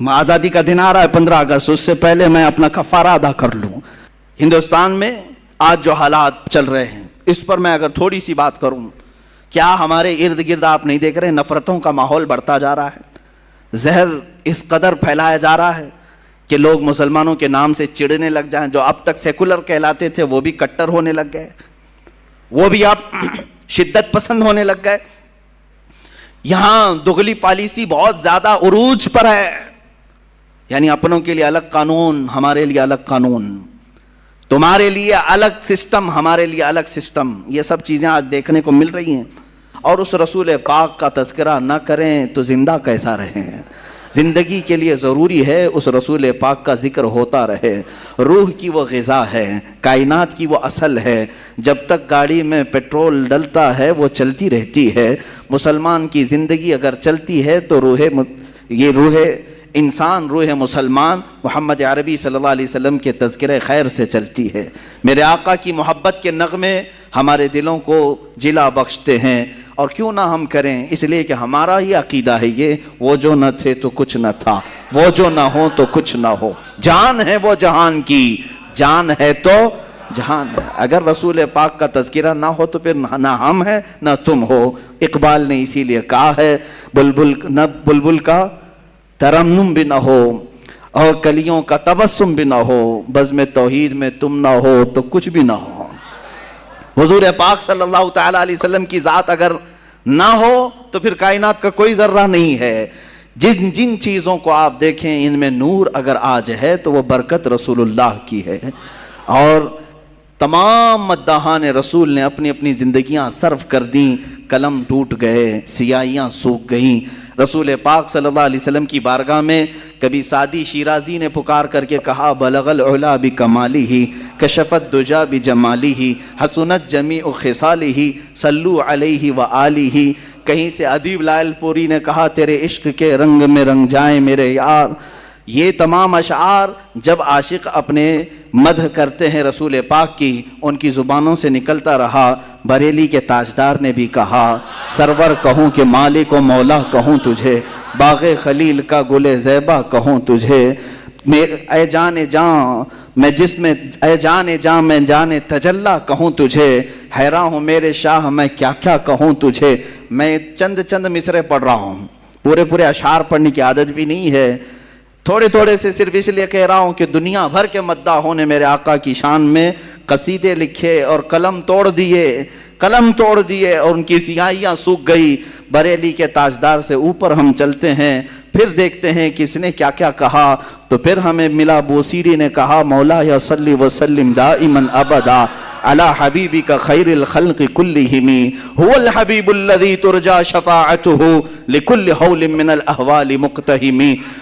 آزادی کا دن آ رہا ہے 15 اگست، اس سے پہلے میں اپنا کفارہ ادا کر لوں۔ ہندوستان میں آج جو حالات چل رہے ہیں اس پر میں اگر تھوڑی سی بات کروں، کیا ہمارے ارد گرد آپ نہیں دیکھ رہے نفرتوں کا ماحول بڑھتا جا رہا ہے، زہر اس قدر پھیلایا جا رہا ہے کہ لوگ مسلمانوں کے نام سے چڑھنے لگ جائیں، جو اب تک سیکولر کہلاتے تھے وہ بھی کٹر ہونے لگ گئے، وہ بھی اب شدت پسند ہونے لگ گئے۔ یہاں دغلی پالیسی بہت زیادہ عروج پر ہے، یعنی اپنوں کے لیے الگ قانون، ہمارے لیے الگ قانون، تمہارے لیے الگ سسٹم، ہمارے لیے الگ سسٹم، یہ سب چیزیں آج دیکھنے کو مل رہی ہیں۔ اور اس رسول پاک کا تذکرہ نہ کریں تو زندہ کیسا رہیں؟ زندگی کے لیے ضروری ہے اس رسول پاک کا ذکر ہوتا رہے۔ روح کی وہ غذا ہے، کائنات کی وہ اصل ہے، جب تک گاڑی میں پیٹرول ڈلتا ہے وہ چلتی رہتی ہے۔ مسلمان کی زندگی اگر چلتی ہے تو روح انسان، روح مسلمان محمد عربی صلی اللہ علیہ وسلم کے تذکرہ خیر سے چلتی ہے۔ میرے آقا کی محبت کے نغمے ہمارے دلوں کو جلا بخشتے ہیں، اور کیوں نہ ہم کریں، اس لیے کہ ہمارا ہی عقیدہ ہے یہ، وہ جو نہ تھے تو کچھ نہ تھا، وہ جو نہ ہو تو کچھ نہ ہو، جان ہے وہ جہان کی، جان ہے تو جہان ہے۔ اگر رسول پاک کا تذکرہ نہ ہو تو پھر نہ ہم ہیں نہ تم ہو۔ اقبال نے اسی لیے کہا ہے بلبل کا ترنم بھی نہ ہو اور کلیوں کا تبسم بھی نہ ہو، بزم توحید میں تم نہ ہو تو کچھ بھی نہ ہو۔ حضور پاک صلی اللہ تعالی علیہ وسلم کی ذات اگر نہ ہو تو پھر کائنات کا کوئی ذرہ نہیں ہے۔ جن چیزوں کو آپ دیکھیں ان میں نور اگر آج ہے تو وہ برکت رسول اللہ کی ہے۔ اور تمام مداحان رسول نے اپنی اپنی زندگیاں صرف کر دیں، قلم ٹوٹ گئے، سیاہیاں سوکھ گئیں۔ رسول پاک صلی اللہ علیہ وسلم کی بارگاہ میں کبھی سعدی شیرازی نے پکار کر کے کہا بلغ العلا بکمالہ کشفت دجا بجمالہ حسنت جمیع خصالہ صلو علیہ وآلہ۔ کہیں سے ادیب لائل پوری نے کہا تیرے عشق کے رنگ میں رنگ جائیں میرے یار۔ یہ تمام اشعار جب عاشق اپنے مدح کرتے ہیں رسول پاک کی، ان کی زبانوں سے نکلتا رہا۔ بریلی کے تاجدار نے بھی کہا سرور کہوں کہ مالک و مولا کہوں تجھے، باغ خلیل کا گل زیبا کہوں تجھے، اے جان جان میں اے جان جان میں جان تجلا کہوں تجھے، حیران ہوں میرے شاہ میں کیا کیا کہوں تجھے۔ میں چند مصرے پڑھ رہا ہوں، پورے اشعار پڑھنے کی عادت بھی نہیں ہے، تھوڑے سے صرف اس لیے کہہ رہا ہوں کہ دنیا بھر کے مداحوں نے میرے آقا کی شان میں قصیدے لکھے اور قلم توڑ دیے اور ان کی سیاہیاں سوکھ گئی۔ بریلی کے تاجدار سے اوپر ہم چلتے ہیں، پھر دیکھتے ہیں کس نے کیا کیا کہا، تو پھر ہمیں ملا بوسیری نے کہا مولا یا صلی وسلم دائما ابدا علی حبیبک خیر الخلق کلہم هو الحبیب الذی ترجا شفاعته لکل حول من الاحوال مقتہم۔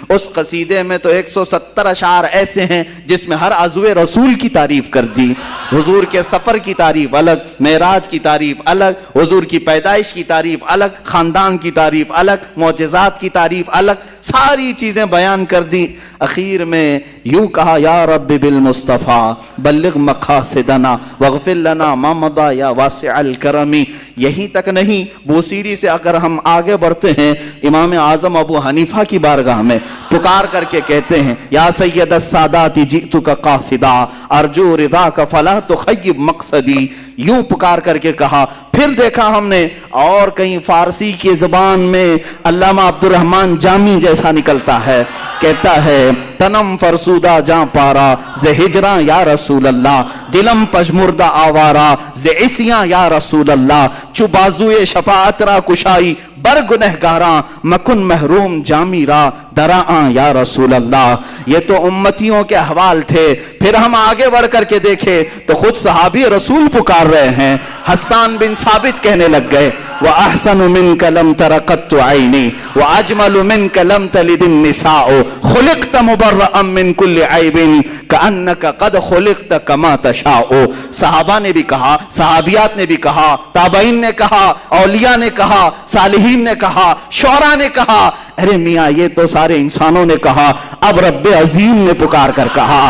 اس قصیدے میں تو 170 اشعار ایسے ہیں جس میں ہر عضو رسول کی تعریف کر دی، حضور کے سفر کی تعریف الگ، معراج کی تعریف الگ، حضور کی پیدائش کی تعریف الگ، خاندان کی تعریف الگ، معجزات کی تعریف الگ، ساری چیزیں بیان کر دی۔ اخیر میں یوں کہا یا رب بالمصطفیٰ بلغ مقاصدنا واغفر لنا ما مضى یا واسع الکرم۔ یہیں تک نہیں، بوسیری سے اگر ہم آگے بڑھتے ہیں امام اعظم ابو حنیفہ کی بارگاہ میں پکار کر کے کہتے ہیں یا سید السادات جئتک قاصدا ارجو رضاک فلا تخیب مقصدی۔ یوں پکار کر کے کہا۔ پھر دیکھا ہم نے اور کہیں فارسی کی زبان میں علامہ عبد الرحمن جامی جیسا نکلتا ہے، کہتا ہے تنم فرسودہ جاں پارا زِ ہجراں یا رسول اللہ، دلم پجمردہ آوارا زِ عصیاں یا رسول اللہ، چو بازوئے شفاعت را کشائی بر گنہگاراں مکن محروم جامی را دراں یا رسول اللہ۔ یہ تو امتیوں کے احوال تھے۔ پھر ہم آگے بڑھ کر کے دیکھے تو خود صحابی رسول پکار رہے ہیں۔ حسان بن ثابت کہنے لگ گئے وَأَحْسَنُ مِنْكَ لَمْ تَرَ قَطُّ عَيْنِي وَأَجْمَلُ مِنْكَ لَمْ تَلِدِ النِّسَاءُ خُلِقْتَ مُبَرَّأً مِنْ كُلِّ عَيْبٍ كَأَنَّكَ قَدْ خُلِقْتَ كَمَا تَشَاءُ۔ صحابہ نے بھی کہا، صحابیات نے بھی کہا، تابعین نے کہا، اولیاء نے کہا، صالحین نے کہا، شعراء نے کہا، ارے میاں یہ تو سارے انسانوں نے کہا، اب رب عظیم نے پکار کر کہا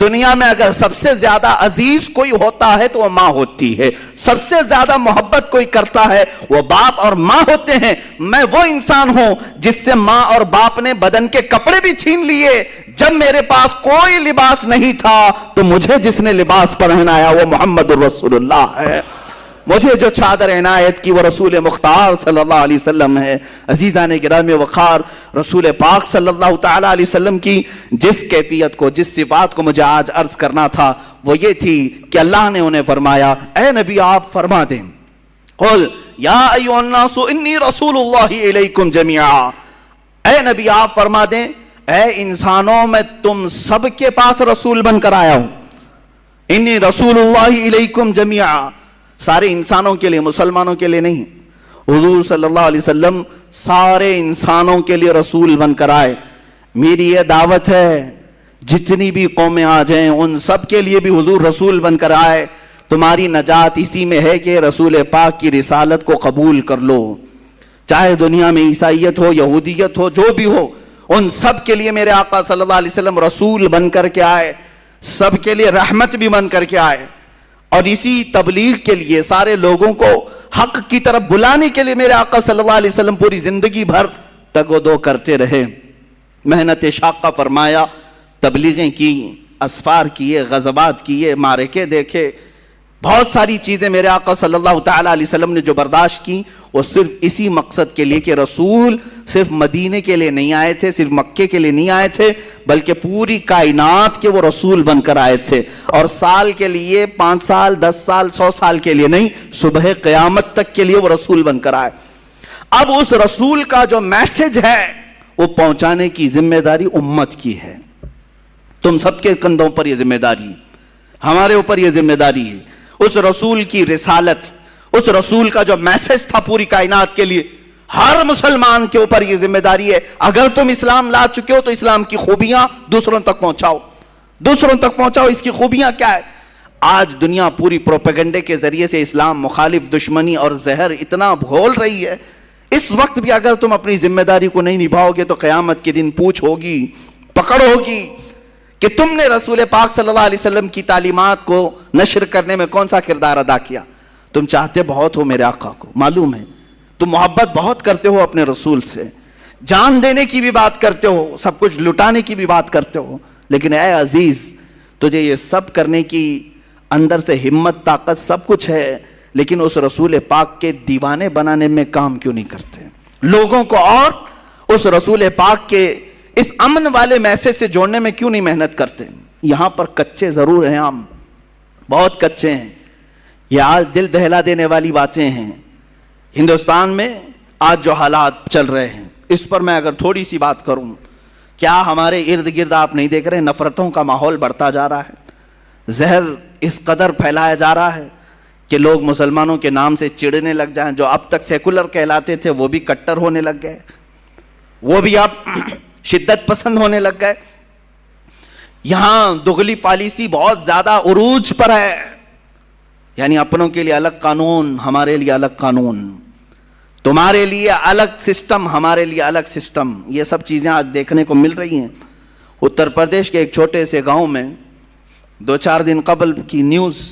دنیا میں اگر سب سے زیادہ عزیز کوئی ہوتا ہے تو وہ ماں ہوتی ہے، سب سے زیادہ محبت کوئی کرتا ہے وہ باپ اور ماں ہوتے ہیں۔ میں وہ انسان ہوں جس سے ماں اور باپ نے بدن کے کپڑے بھی چھین لیے، جب میرے پاس کوئی لباس نہیں تھا تو مجھے جس نے لباس پہنایا وہ محمد الرسول اللہ ہے، مجھے جو چادر عنایت کی وہ رسول مختار صلی اللہ علیہ وسلم ہے۔ عزیزان گرامی وقار، رسول پاک صلی اللہ تعالیٰ علیہ وسلم کی جس کیفیت کو، جس صفات کو مجھے آج عرض کرنا تھا وہ یہ تھی کہ اللہ نے انہیں فرمایا اے نبی آپ فرما دیں، قل یا ایھا الناس انی رسول اللہ الیکم جمیعا، اے نبی آپ فرما دیں اے انسانوں میں تم سب کے پاس رسول بن کر آیا ہوں، انی رسول اللہ الیکم جمیعا، سارے انسانوں کے لیے، مسلمانوں کے لیے نہیں، حضور صلی اللہ علیہ وسلم سارے انسانوں کے لیے رسول بن کر آئے۔ میری یہ دعوت ہے جتنی بھی قومیں آ جائیں ان سب کے لیے بھی حضور رسول بن کر آئے، تمہاری نجات اسی میں ہے کہ رسول پاک کی رسالت کو قبول کر لو، چاہے دنیا میں عیسائیت ہو، یہودیت ہو، جو بھی ہو، ان سب کے لیے میرے آقا صلی اللہ علیہ وسلم رسول بن کر کے آئے، سب کے لیے رحمت بھی بن کر کے آئے، اور اسی تبلیغ کے لیے سارے لوگوں کو حق کی طرف بلانے کے لیے میرے آقا صلی اللہ علیہ وسلم پوری زندگی بھر تگ و دو کرتے رہے، محنت شاقہ فرمایا، تبلیغیں کی، اسفار کیے، غزوات کیے، معرکے دیکھے، بہت ساری چیزیں میرے آقا صلی اللہ تعالیٰ علیہ وسلم نے جو برداشت کی وہ صرف اسی مقصد کے لیے کہ رسول صرف مدینے کے لیے نہیں آئے تھے، صرف مکے کے لیے نہیں آئے تھے، بلکہ پوری کائنات کے وہ رسول بن کر آئے تھے، اور سال کے لیے، 5 سال، 10 سال، 100 سال کے لیے نہیں، صبح قیامت تک کے لیے وہ رسول بن کر آئے۔ اب اس رسول کا جو میسج ہے وہ پہنچانے کی ذمہ داری امت کی ہے، تم سب کے کندھوں پر یہ ذمہ داری ہے، ہمارے اوپر یہ ذمہ داری ہے۔ اس رسول کی رسالت، اس رسول کا جو میسج تھا پوری کائنات کے لیے، ہر مسلمان کے اوپر یہ ذمہ داری ہے، اگر تم اسلام لا چکے ہو تو اسلام کی خوبیاں دوسروں تک پہنچاؤ، دوسروں تک پہنچاؤ، اس کی خوبیاں کیا ہے۔ آج دنیا پوری پروپیگنڈے کے ذریعے سے اسلام مخالف دشمنی اور زہر اتنا گھول رہی ہے، اس وقت بھی اگر تم اپنی ذمہ داری کو نہیں نبھاؤ گے تو قیامت کے دن پوچھ ہوگی، پکڑ ہوگی کہ تم نے رسول پاک صلی اللہ علیہ وسلم کی تعلیمات کو نشر کرنے میں کون سا کردار ادا کیا۔ تم چاہتے بہت ہو میرے آقا کو، معلوم ہے، تم محبت بہت کرتے ہو اپنے رسول سے، جان دینے کی بھی بات کرتے ہو، سب کچھ لٹانے کی بھی بات کرتے ہو، لیکن اے عزیز تجھے یہ سب کرنے کی اندر سے ہمت، طاقت سب کچھ ہے، لیکن اس رسول پاک کے دیوانے بنانے میں کام کیوں نہیں کرتے؟ لوگوں کو اور اس رسول پاک کے اس امن والے میسج سے جوڑنے میں کیوں نہیں محنت کرتے؟ یہاں پر کچے ضرور ہیں، ہم بہت کچے ہیں، یہ آج دل دہلا دینے والی باتیں ہیں۔ ہندوستان میں آج جو حالات چل رہے ہیں اس پر میں اگر تھوڑی سی بات کروں، کیا ہمارے ارد گرد آپ نہیں دیکھ رہے نفرتوں کا ماحول بڑھتا جا رہا ہے، زہر اس قدر پھیلایا جا رہا ہے کہ لوگ مسلمانوں کے نام سے چڑنے لگ جائیں، جو اب تک سیکولر کہلاتے تھے وہ بھی کٹر ہونے لگ گئے، وہ بھی اب شدت پسند ہونے لگ گئے۔ یہاں دغلی پالیسی بہت زیادہ عروج پر ہے، یعنی اپنوں کے لیے الگ قانون، ہمارے لیے الگ قانون، تمہارے لیے الگ سسٹم، ہمارے لیے الگ سسٹم، یہ سب چیزیں آج دیکھنے کو مل رہی ہیں۔ اتر پردیش کے ایک چھوٹے سے گاؤں میں 2-4 دن قبل کی نیوز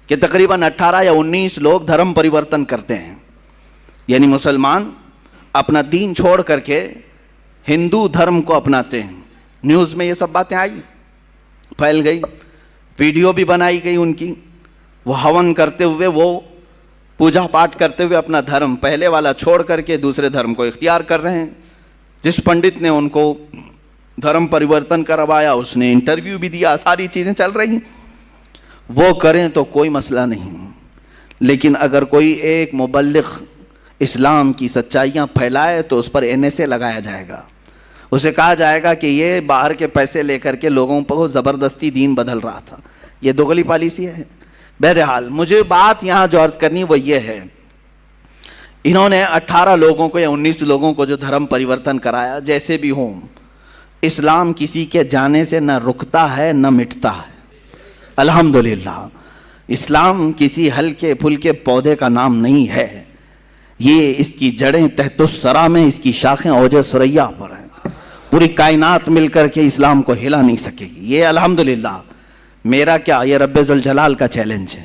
کہ تقریباً 18 یا 19 لوگ دھرم پریورتن کرتے ہیں، یعنی مسلمان اپنا دین چھوڑ کر کے ہندو دھرم کو اپناتے ہیں۔ نیوز میں یہ سب باتیں آئی، پھیل گئی، ویڈیو بھی بنائی گئی ان کی، وہ ہون کرتے ہوئے، وہ پوجا پاٹ کرتے ہوئے اپنا دھرم پہلے والا چھوڑ کر کے دوسرے دھرم کو اختیار کر رہے ہیں۔ جس پنڈت نے ان کو دھرم پریورتن کروایا اس نے انٹرویو بھی دیا، ساری چیزیں چل رہی ہیں، وہ کریں تو کوئی مسئلہ نہیں، لیکن اگر کوئی ایک مبلغ اسلام کی سچائیاں پھیلائے تو اس پر NSA لگایا جائے گا، اسے کہا جائے گا کہ یہ باہر کے پیسے لے کر کے لوگوں پر زبردستی دین بدل رہا تھا، یہ دغلی پالیسی ہے۔ بہرحال مجھے بات یہاں جو عرض کرنی وہ یہ ہے، انہوں نے 18 لوگوں کو یا 19 لوگوں کو جو دھرم پریورتن کرایا، جیسے بھی ہوں، اسلام کسی کے جانے سے نہ رکتا ہے نہ مٹتا ہے، الحمدللہ۔ اسلام کسی ہلکے پھلکے پودے کا نام نہیں ہے، یہ اس کی جڑیں تحت الثری میں، اس کی شاخیں اوج ثریا پر ہیں، پوری کائنات مل کر کے اسلام کو ہلا نہیں سکے گی، یہ الحمدللہ میرا کیا، یہ رب ذوالجلال کا چیلنج ہے،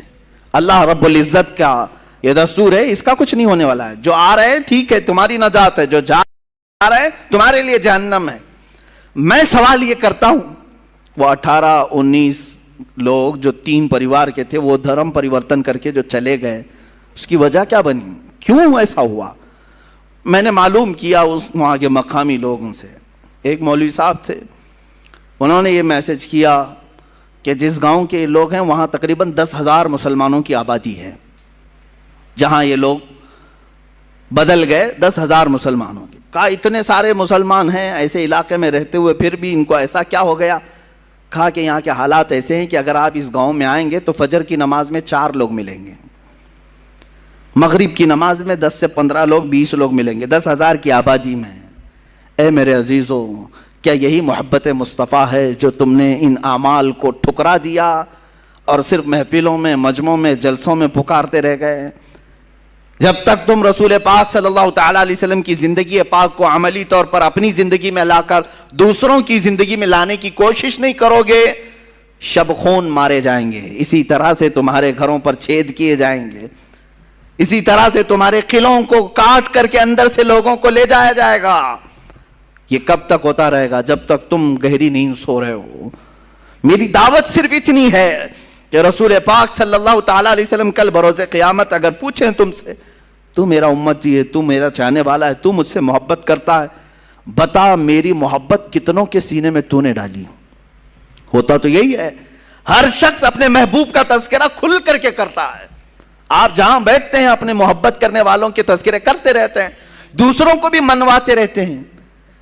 اللہ رب العزت کا یہ دستور ہے، اس کا کچھ نہیں ہونے والا ہے۔ جو آ رہے ہیں ٹھیک ہے، تمہاری نجات ہے، جو جا رہا ہے تمہارے لیے جہنم ہے۔ میں سوال یہ کرتا ہوں، وہ 18-19 لوگ جو 3 پریوار کے تھے، وہ دھرم پریورتن کر کے جو چلے گئے، اس کی وجہ کیا بنی، کیوں ایسا ہوا؟ میں نے معلوم کیا وہاں کے مقامی لوگوں سے۔ ایک مولوی صاحب تھے، انہوں نے یہ میسج کیا کہ جس گاؤں کے لوگ ہیں وہاں تقریباً 10,000 مسلمانوں کی آبادی ہے، جہاں یہ لوگ بدل گئے 10,000 مسلمانوں کی۔ کہا اتنے سارے مسلمان ہیں ایسے علاقے میں رہتے ہوئے، پھر بھی ان کو ایسا کیا ہو گیا؟ کہا کہ یہاں کے حالات ایسے ہیں کہ اگر آپ اس گاؤں میں آئیں گے تو فجر کی نماز میں 4 لوگ ملیں گے، مغرب کی نماز میں 10 سے 15 لوگ 20 لوگ ملیں گے، 10,000 کی آبادی میں۔ اے میرے عزیزو، کیا یہی محبت مصطفیٰ ہے جو تم نے ان اعمال کو ٹھکرا دیا اور صرف محفلوں میں، مجمعوں میں، جلسوں میں پکارتے رہ گئے؟ جب تک تم رسول پاک صلی اللہ تعالیٰ علیہ وسلم کی زندگی پاک کو عملی طور پر اپنی زندگی میں لا کر دوسروں کی زندگی میں لانے کی کوشش نہیں کرو گے، شب خون مارے جائیں گے، اسی طرح سے تمہارے گھروں پر چھید کیے جائیں گے، اسی طرح سے تمہارے قلعوں کو کاٹ کر کے اندر سے لوگوں کو لے جایا جائے گا۔ یہ کب تک ہوتا رہے گا؟ جب تک تم گہری نیند سو رہے ہو۔ میری دعوت صرف اتنی ہے کہ رسول پاک صلی اللہ تعالیٰ علیہ وسلم کل بروز قیامت اگر پوچھیں تم سے، تو میرا امتی ہے، تو میرا چاہنے والا ہے، تو مجھ سے محبت کرتا ہے، بتا میری محبت کتنوں کے سینے میں تو نے ڈالی؟ ہوتا تو یہی ہے، ہر شخص اپنے محبوب کا تذکرہ کھل کر کے کرتا ہے۔ آپ جہاں بیٹھتے ہیں اپنے محبت کرنے والوں کے تذکرے کرتے رہتے ہیں، دوسروں کو بھی منواتے رہتے ہیں۔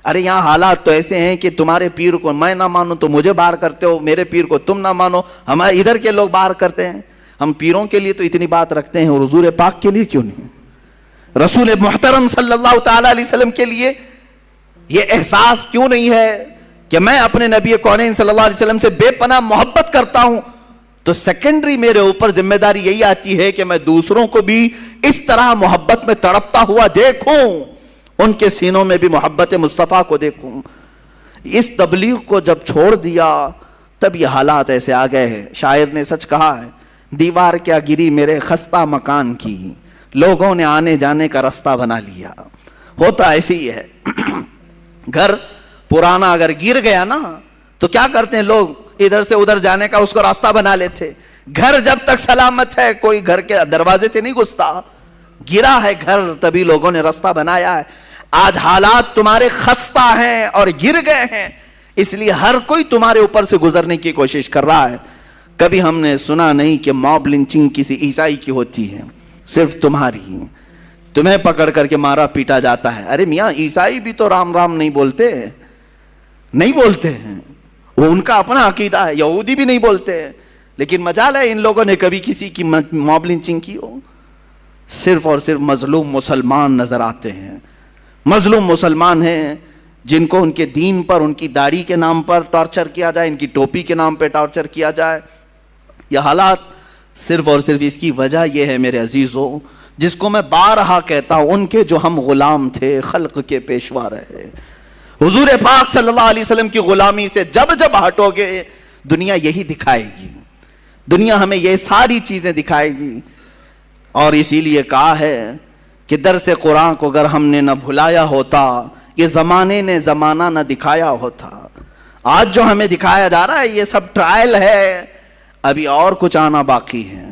ارے یہاں حالات تو ایسے ہیں کہ تمہارے پیر کو میں نہ مانوں تو مجھے باہر کرتے ہو، میرے پیر کو تم نہ مانو ہمارے ادھر کے لوگ باہر کرتے ہیں۔ ہم پیروں کے لیے تو اتنی بات رکھتے ہیں اور حضور پاک کے لیے کیوں نہیں؟ رسول محترم صلی اللہ تعالیٰ علیہ وسلم کے لیے یہ احساس کیوں نہیں ہے کہ میں اپنے نبی کونین صلی اللہ علیہ وسلم سے بے پناہ محبت کرتا ہوں؟ تو سیکنڈری میرے اوپر ذمہ داری یہی آتی ہے کہ میں دوسروں کو بھی اس طرح محبت میں تڑپتا ہوا دیکھوں، ان کے سینوں میں بھی محبت مصطفیٰ کو دیکھوں۔ اس تبلیغ کو جب چھوڑ دیا تب یہ حالات ایسے آ گئے ہیں۔ شاعر نے سچ کہا ہے، دیوار کیا گری میرے خستہ مکان کی، لوگوں نے آنے جانے کا راستہ بنا لیا۔ ہوتا ایسے ہی ہے، گھر پرانا اگر گر گیا نا تو کیا کرتے ہیں لوگ؟ ادھر سے ادھر جانے کا اس کو راستہ بنا لیتے۔ گھر جب تک سلامت ہے کوئی گھر کے دروازے سے نہیں گھستا، گرا ہے گھر تبھی لوگوں نے راستہ بنایا ہے۔ آج حالات تمہارے خستہ ہیں اور گر گئے ہیں، اس لیے ہر کوئی تمہارے اوپر سے گزرنے کی کوشش کر رہا ہے۔ کبھی ہم نے سنا نہیں کہ موب لنچنگ کسی عیسائی کی ہوتی ہے، صرف تمہاری، تمہیں پکڑ کر کے مارا پیٹا جاتا ہے۔ ارے میاں عیسائی بھی تو رام رام نہیں بولتے ہیں، وہ ان کا اپنا عقیدہ ہے، یہودی بھی نہیں بولتے ہیں، لیکن مجال ہے ان لوگوں نے کبھی کسی کی موب لنچنگ کی ہو؟ صرف اور صرف مظلوم مسلمان نظر آتے ہیں، مظلوم مسلمان ہیں جن کو ان کے دین پر، ان کی داڑھی کے نام پر ٹارچر کیا جائے، ان کی ٹوپی کے نام پہ ٹارچر کیا جائے۔ یہ حالات صرف اور صرف اس کی وجہ یہ ہے میرے عزیزوں، جس کو میں بارہا کہتا ہوں، ان کے جو ہم غلام تھے خلق کے پیشوا رہے۔ حضور پاک صلی اللہ علیہ وسلم کی غلامی سے جب ہٹو گے دنیا یہی دکھائے گی، دنیا ہمیں یہ ساری چیزیں دکھائے گی۔ اور اسی لیے کہا ہے کہ درس قرآن کو اگر ہم نے نہ بھلایا ہوتا، یہ زمانے نے زمانہ نہ دکھایا ہوتا۔ آج جو ہمیں دکھایا جا رہا ہے یہ سب ٹرائل ہے، ابھی اور کچھ آنا باقی ہے۔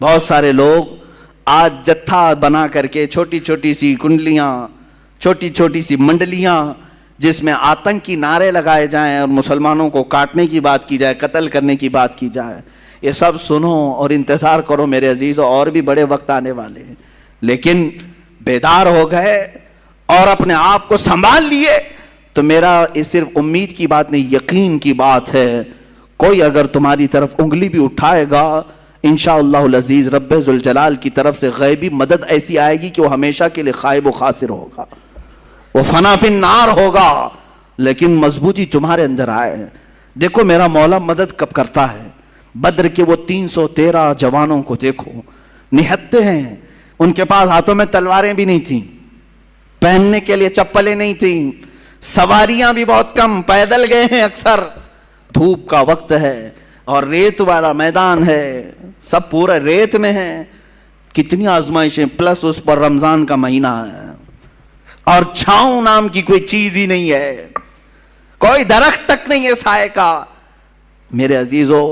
بہت سارے لوگ آج جتھا بنا کر کے چھوٹی چھوٹی سی کنڈلیاں، چھوٹی چھوٹی سی منڈلیاں جس میں آتنکی نعرے لگائے جائیں اور مسلمانوں کو کاٹنے کی بات کی جائے، قتل کرنے کی بات کی جائے، یہ سب سنو اور انتظار کرو میرے عزیزوں، اور بھی بڑے وقت آنے والے ہیں۔ لیکن بیدار ہو گئے اور اپنے آپ کو سنبھال لیے تو میرا یہ صرف امید کی بات نہیں، یقین کی بات ہے، کوئی اگر تمہاری طرف انگلی بھی اٹھائے گا انشاءاللہ العزیز رب ذوالجلال کی طرف سے غیبی مدد ایسی آئے گی کہ وہ ہمیشہ کے لیے خائب و خاسر ہوگا، وہ فنا فی النار ہوگا، لیکن مضبوطی تمہارے اندر آئے۔ دیکھو میرا مولا مدد کب کرتا ہے، بدر کے وہ 313 جوانوں کو دیکھو، نہتے ہیں، ان کے پاس ہاتھوں میں تلواریں بھی نہیں تھیں، پہننے کے لیے چپلیں نہیں تھیں، سواریاں بھی بہت کم، پیدل گئے ہیں اکثر، دھوپ کا وقت ہے اور ریت والا میدان ہے، سب پورا ریت میں ہے، کتنی آزمائشیں، پلس اس پر رمضان کا مہینہ ہے، اور چھاؤں نام کی کوئی چیز ہی نہیں ہے، کوئی درخت تک نہیں ہے سائے کا۔ میرے عزیزو،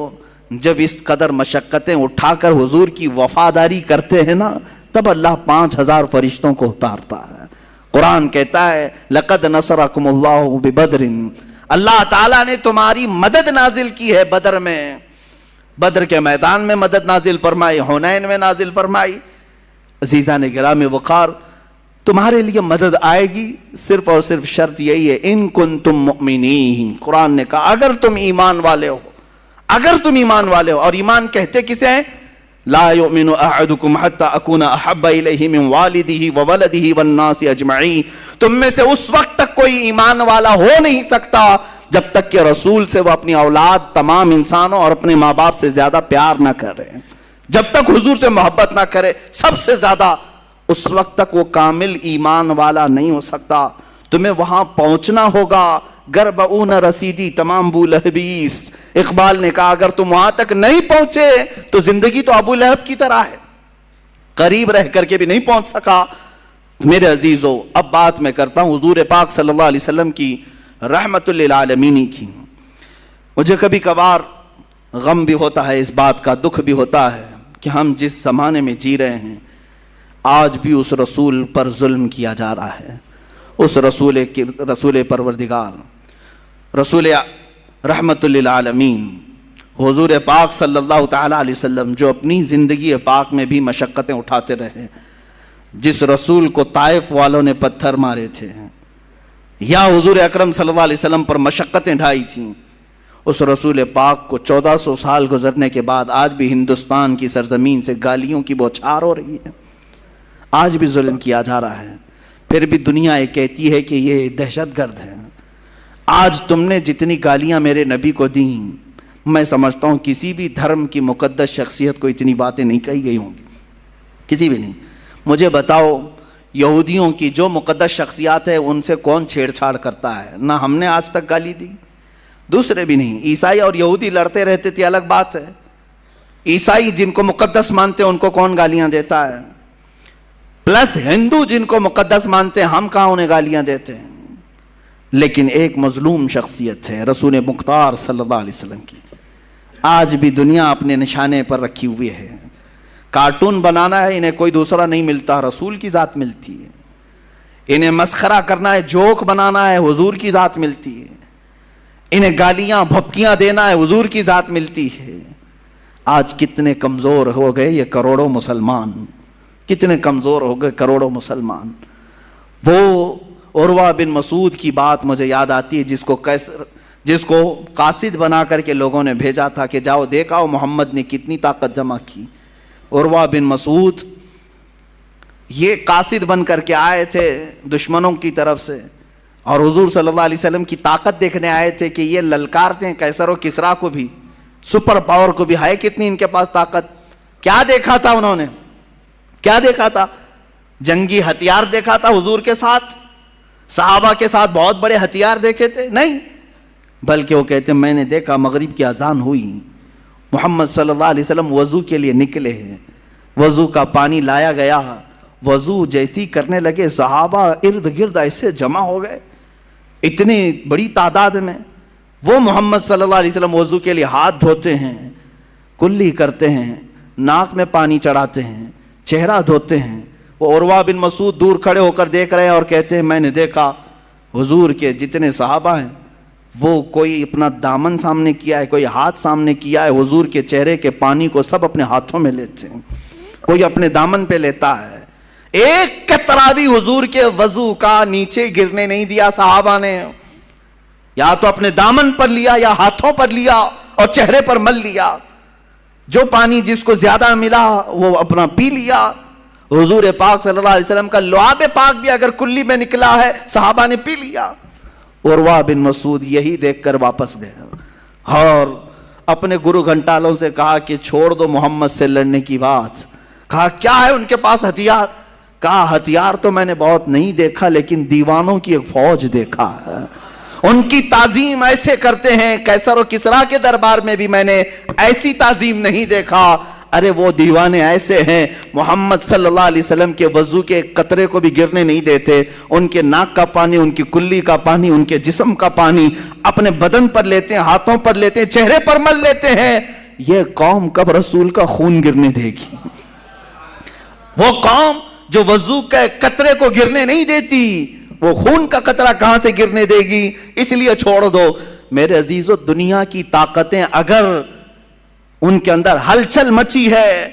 جب اس قدر مشقتیں اٹھا کر حضور کی وفاداری کرتے ہیں نا، تب اللہ 5000 فرشتوں کو اتارتا ہے۔ قرآن کہتا ہے لَقَدْ نَصَرَكُمُ اللَّهُ بِبَدْرٍ، اللہ تعالیٰ نے تمہاری مدد نازل کی ہے بدر میں، بدر کے میدان میں مدد نازل فرمائی، حنین میں نازل فرمائی۔ عزیزان گرامی وقار، تمہارے لیے مدد آئے گی، صرف اور صرف شرط یہی ہے ان کنتم مؤمنین۔ قرآن نے کہا اگر تم ایمان والے ہو، اگر تم ایمان والے ہو، اور ایمان کہتے کسے ہیں؟ لا یؤمن احدکم حتی اکون احب الیہ من والدہ وولدہ والناس اجمعین، تم میں سے اس وقت تک کوئی ایمان والا ہو نہیں سکتا جب تک کہ رسول سے وہ اپنی اولاد، تمام انسانوں اور اپنے ماں باپ سے زیادہ پیار نہ کرے، جب تک حضور سے محبت نہ کرے سب سے زیادہ، اس وقت تک وہ کامل ایمان والا نہیں ہو سکتا۔ تمہیں وہاں پہنچنا ہوگا، گربعون رسیدی تمام ابو لہبیس۔ اقبال نے کہا اگر تم وہاں تک نہیں پہنچے تو زندگی تو ابو لہب کی طرح ہے، قریب رہ کر کے بھی نہیں پہنچ سکا۔ میرے عزیزو، اب بات میں کرتا ہوں حضور پاک صلی اللہ علیہ وسلم کی رحمت للعالمین کی۔ مجھے کبھی کبھار غم بھی ہوتا ہے اس بات کا، دکھ بھی ہوتا ہے کہ ہم جس زمانے میں جی رہے ہیں آج بھی اس رسول پر ظلم کیا جا رہا ہے، اس رسول پروردگار، رسول رحمت للعالمین، حضور پاک صلی اللہ تعالی علیہ وسلم، جو اپنی زندگی پاک میں بھی مشقتیں اٹھاتے رہے، جس رسول کو طائف والوں نے پتھر مارے تھے یا حضور اکرم صلی اللہ علیہ وسلم پر مشقتیں ڈھائی تھیں، اس رسول پاک کو 1400 سال گزرنے کے بعد آج بھی ہندوستان کی سرزمین سے گالیوں کی بوچھار ہو رہی ہے، آج بھی ظلم کیا جا رہا ہے، پھر بھی دنیا یہ کہتی ہے کہ یہ دہشت گرد ہے۔ آج تم نے جتنی گالیاں میرے نبی کو دیں، میں سمجھتا ہوں کسی بھی دھرم کی مقدس شخصیت کو اتنی باتیں نہیں کہی گئی ہوں گی، کسی بھی نہیں۔ مجھے بتاؤ یہودیوں کی جو مقدس شخصیات ہے ان سے کون چھیڑ چھاڑ کرتا ہے؟ نہ ہم نے آج تک گالی دی، دوسرے بھی نہیں۔ عیسائی اور یہودی لڑتے رہتے تھے، الگ بات ہے، عیسائی جن کو مقدس مانتے ہیں ان کو کون گالیاں دیتا ہے؟ پلس ہندو جن کو مقدس مانتے ہیں، ہم کہاں انہیں گالیاں دیتے ہیں؟ لیکن ایک مظلوم شخصیت ہے رسول مختار صلی اللہ علیہ وسلم کی، آج بھی دنیا اپنے نشانے پر رکھی ہوئی ہے۔ کارٹون بنانا ہے انہیں کوئی دوسرا نہیں ملتا، رسول کی ذات ملتی ہے۔ انہیں مسخرہ کرنا ہے، جوک بنانا ہے، حضور کی ذات ملتی ہے۔ انہیں گالیاں بھپکیاں دینا ہے، حضور کی ذات ملتی ہے۔ آج کتنے کمزور ہو گئے یہ کروڑوں مسلمان، کتنے کمزور ہو گئے کروڑوں مسلمان۔ وہ عروہ بن مسعود کی بات مجھے یاد آتی ہے، جس کو قاصد بنا کر کے لوگوں نے بھیجا تھا کہ جاؤ دیکھاؤ محمد نے کتنی طاقت جمع کی۔ عروہ بن مسعود یہ قاصد بن کر کے آئے تھے دشمنوں کی طرف سے، اور حضور صلی اللہ علیہ وسلم کی طاقت دیکھنے آئے تھے کہ یہ للکارتے ہیں کیسر و کسرا کو بھی، سپر پاور کو بھی، ہے کتنی ان کے پاس طاقت۔ کیا دیکھا تھا انہوں نے؟ کیا دیکھا تھا؟ جنگی ہتھیار دیکھا تھا حضور کے ساتھ؟ صحابہ کے ساتھ بہت بڑے ہتھیار دیکھے تھے؟ نہیں، بلکہ وہ کہتے ہیں میں نے دیکھا مغرب کی اذان ہوئی، محمد صلی اللہ علیہ وسلم وضو کے لیے نکلے ہیں، وضو کا پانی لایا گیا، وضو جیسی کرنے لگے صحابہ ارد گرد ایسے جمع ہو گئے اتنی بڑی تعداد میں۔ وہ محمد صلی اللہ علیہ وسلم وضو کے لیے ہاتھ دھوتے ہیں، کلی کرتے ہیں، ناک میں پانی چڑھاتے ہیں، چہرہ دھوتے ہیں۔ وہ عروہ بن مسعود دور کھڑے ہو کر دیکھ رہے ہیں اور کہتے ہیں میں نے دیکھا حضور کے جتنے صحابہ ہیں وہ کوئی اپنا دامن سامنے کیا ہے، کوئی ہاتھ سامنے کیا ہے، حضور کے چہرے کے پانی کو سب اپنے ہاتھوں میں لیتے ہیں، کوئی اپنے دامن پہ لیتا ہے۔ ایک قطرہ بھی حضور کے وضو کا نیچے گرنے نہیں دیا صحابہ نے، یا تو اپنے دامن پر لیا یا ہاتھوں پر لیا اور چہرے پر مل لیا، جو پانی جس کو زیادہ ملا وہ اپنا پی لیا۔ حضور پاک صلی اللہ علیہ وسلم کا لعاب پاک بھی اگر کلی میں نکلا ہے صحابہ نے پی لیا۔ عروہ بن مسعود یہی دیکھ کر واپس گئے اور اپنے گرو گھنٹالوں سے کہا کہ چھوڑ دو محمد سے لڑنے کی بات۔ کہا کیا ہے ان کے پاس ہتھیار؟ کہا ہتھیار تو میں نے بہت نہیں دیکھا لیکن دیوانوں کی ایک فوج دیکھا ہے۔ ان کی تعظیم ایسے کرتے ہیں، قیصر و کسریٰ کے دربار میں بھی میں نے ایسی تعظیم نہیں دیکھا۔ ارے وہ دیوانے ایسے ہیں، محمد صلی اللہ علیہ وسلم کے وضو کے قطرے کو بھی گرنے نہیں دیتے، ان کے ناک کا پانی، ان کی کلی کا پانی، ان کے جسم کا پانی اپنے بدن پر لیتے ہیں، ہاتھوں پر لیتے ہیں، چہرے پر مل لیتے ہیں۔ یہ قوم کب رسول کا خون گرنے دے گی؟ وہ قوم جو وضو کے قطرے کو گرنے نہیں دیتی، وہ خون کا قطرہ کہاں سے گرنے دے گی؟ اس لیے چھوڑ دو میرے عزیزو، دنیا کی طاقتیں اگر ان کے اندر ہلچل مچی ہے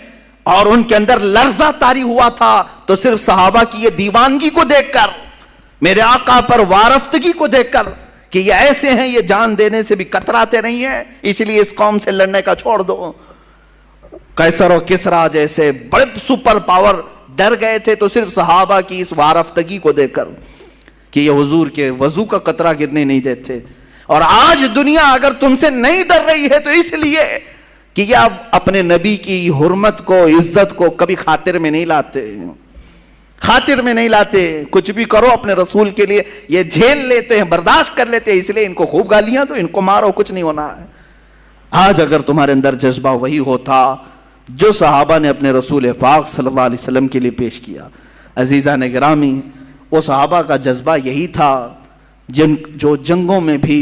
اور ان کے اندر لرزہ طاری ہوا تھا تو صرف صحابہ کی یہ دیوانگی کو دیکھ کر، میرے آقا پر وارفتگی کو دیکھ کر کہ یہ ایسے ہیں، یہ جان دینے سے بھی کتراتے نہیں ہیں، اس لیے اس قوم سے لڑنے کا چھوڑ دو۔ قیصر و کسریٰ جیسے بڑے سپر پاور ڈر گئے تھے تو صرف صحابہ کی اس وارفتگی کو دیکھ کر کہ یہ حضور کے وضو کا قطرہ گرنے نہیں دیتے۔ اور آج دنیا اگر تم سے نہیں ڈر رہی ہے تو اس لیے کہ یہ اب اپنے نبی کی حرمت کو، عزت کو کبھی خاطر میں نہیں لاتے، خاطر میں نہیں لاتے۔ کچھ بھی کرو اپنے رسول کے لیے یہ جھیل لیتے ہیں، برداشت کر لیتے ہیں، اس لیے ان کو خوب گالیاں تو ان کو مارو، کچھ نہیں ہونا ہے۔ آج اگر تمہارے اندر جذبہ وہی ہوتا جو صحابہ نے اپنے رسول پاک صلی اللہ علیہ وسلم کے لیے پیش کیا۔ عزیزان گرامی، وہ صحابہ کا جذبہ یہی تھا جو جنگوں میں بھی،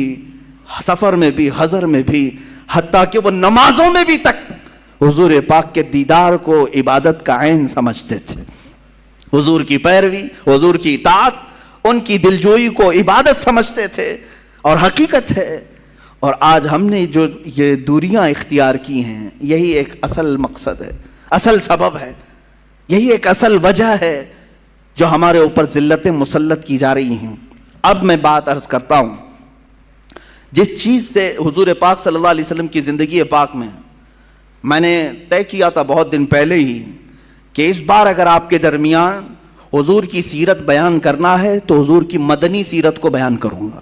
سفر میں بھی، حضر میں بھی، حتیٰ کہ وہ نمازوں میں بھی تک حضور پاک کے دیدار کو عبادت کا عین سمجھتے تھے۔ حضور کی پیروی، حضور کی اطاعت، ان کی دلجوئی کو عبادت سمجھتے تھے اور حقیقت ہے۔ اور آج ہم نے جو یہ دوریاں اختیار کی ہیں، یہی ایک اصل مقصد ہے، اصل سبب ہے، یہی ایک اصل وجہ ہے جو ہمارے اوپر ذلتیں مسلط کی جا رہی ہیں۔ اب میں بات عرض کرتا ہوں، جس چیز سے حضور پاک صلی اللہ علیہ وسلم کی زندگی پاک میں نے طے کیا تھا بہت دن پہلے ہی کہ اس بار اگر آپ کے درمیان حضور کی سیرت بیان کرنا ہے تو حضور کی مدنی سیرت کو بیان کروں گا،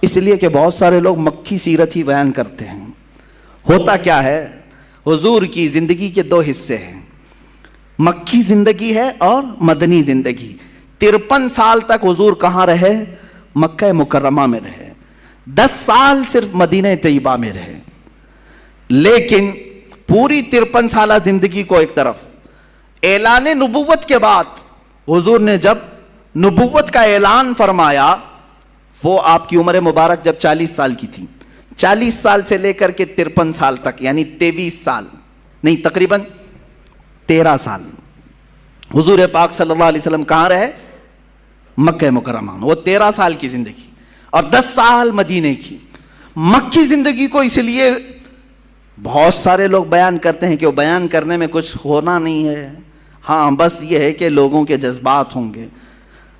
اس لیے کہ بہت سارے لوگ مکی سیرت ہی بیان کرتے ہیں۔ ہوتا کیا ہے، حضور کی زندگی کے دو حصے ہیں، مکی زندگی ہے اور مدنی زندگی۔ 53 سال تک حضور کہاں رہے؟ مکہ مکرمہ میں رہے، 10 سال صرف مدینہ طیبہ میں رہے۔ لیکن پوری 53 سالہ زندگی کو ایک طرف، اعلان نبوت کے بعد حضور نے جب نبوت کا اعلان فرمایا، وہ آپ کی عمر مبارک جب 40 سال کی تھی، 40 سال سے لے کر کے 53 سال تک، یعنی 23 سال نہیں، تقریباً 13 سال حضور پاک صلی اللہ علیہ وسلم کہاں رہے؟ مکہ مکرمہ۔ وہ 13 سال کی زندگی اور 10 سال مدینے کی۔ مکی زندگی کو اس لیے بہت سارے لوگ بیان کرتے ہیں کہ وہ بیان کرنے میں کچھ ہونا نہیں ہے، ہاں بس یہ ہے کہ لوگوں کے جذبات ہوں گے،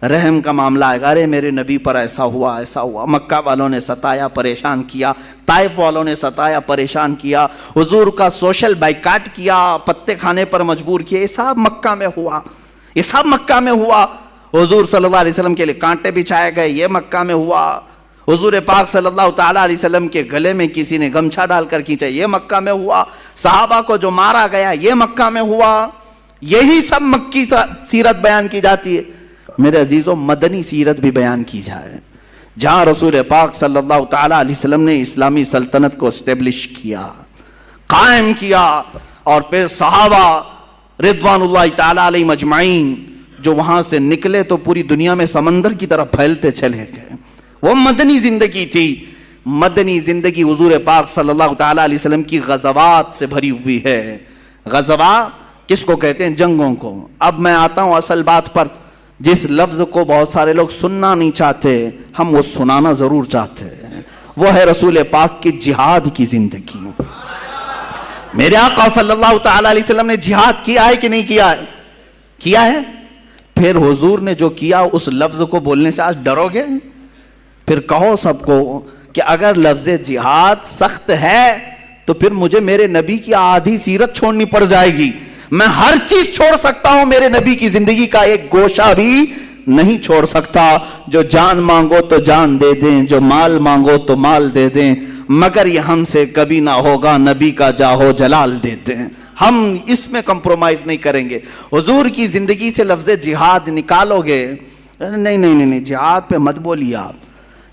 رحم کا معاملہ آئے گا، ارے میرے نبی پر ایسا ہوا ایسا ہوا، مکہ والوں نے ستایا پریشان کیا، طائف والوں نے ستایا پریشان کیا، حضور کا سوشل بائیکاٹ کیا، پتے کھانے پر مجبور کیا، یہ سب مکہ میں ہوا، یہ سب مکہ میں ہوا۔ حضور صلی اللہ علیہ وسلم کے لیے کانٹے بچھائے گئے، یہ مکہ میں ہوا۔ حضور پاک صلی اللہ تعالیٰ علیہ وسلم کے گلے میں کسی نے گمچھا ڈال کر کھینچا، یہ مکہ میں ہوا۔ صحابہ کو جو مارا گیا، یہ مکہ میں ہوا۔ یہی سب مکی سیرت بیان کی جاتی ہے۔ میرے عزیزوں، مدنی سیرت بھی بیان کی جائے، جہاں رسول پاک صلی اللہ تعالیٰ علیہ وسلم نے اسلامی سلطنت کو اسٹیبلش کیا، قائم کیا، اور پھر صحابہ رضوان اللہ تعالیٰ علیہ مجمعین جو وہاں سے نکلے تو پوری دنیا میں سمندر کی طرف پھیلتے چلے گئے۔ وہ مدنی زندگی تھی۔ مدنی زندگی حضور پاک صلی اللہ تعالیٰ علیہ وسلم کی غزوات سے بھری ہوئی ہے۔ غزوات کس کو کہتے ہیں؟ جنگوں کو۔ اب میں آتا ہوں اصل بات پر، جس لفظ کو بہت سارے لوگ سننا نہیں چاہتے، ہم وہ سنانا ضرور چاہتے ہیں، وہ ہے رسول پاک کی جہاد کی زندگی۔ میرے آقا صلی اللہ تعالیٰ علیہ وسلم نے جہاد کیا ہے کہ نہیں کیا ہے؟ کیا ہے۔ پھر حضور نے جو کیا اس لفظ کو بولنے سے آج ڈرو گے؟ پھر کہو سب کو کہ اگر لفظ جہاد سخت ہے تو پھر مجھے میرے نبی کی آدھی سیرت چھوڑنی پڑ جائے گی۔ میں ہر چیز چھوڑ سکتا ہوں، میرے نبی کی زندگی کا ایک گوشہ بھی نہیں چھوڑ سکتا۔ جو جان مانگو تو جان دے دیں، جو مال مانگو تو مال دے دیں، مگر یہ ہم سے کبھی نہ ہوگا، نبی کا جاہو جلال دے دیں۔ ہم اس میں کمپرومائز نہیں کریں گے۔ حضور کی زندگی سے لفظ جہاد نکالو گے، نہیں نہیں نہیں، جہاد پہ مت بولیے آپ،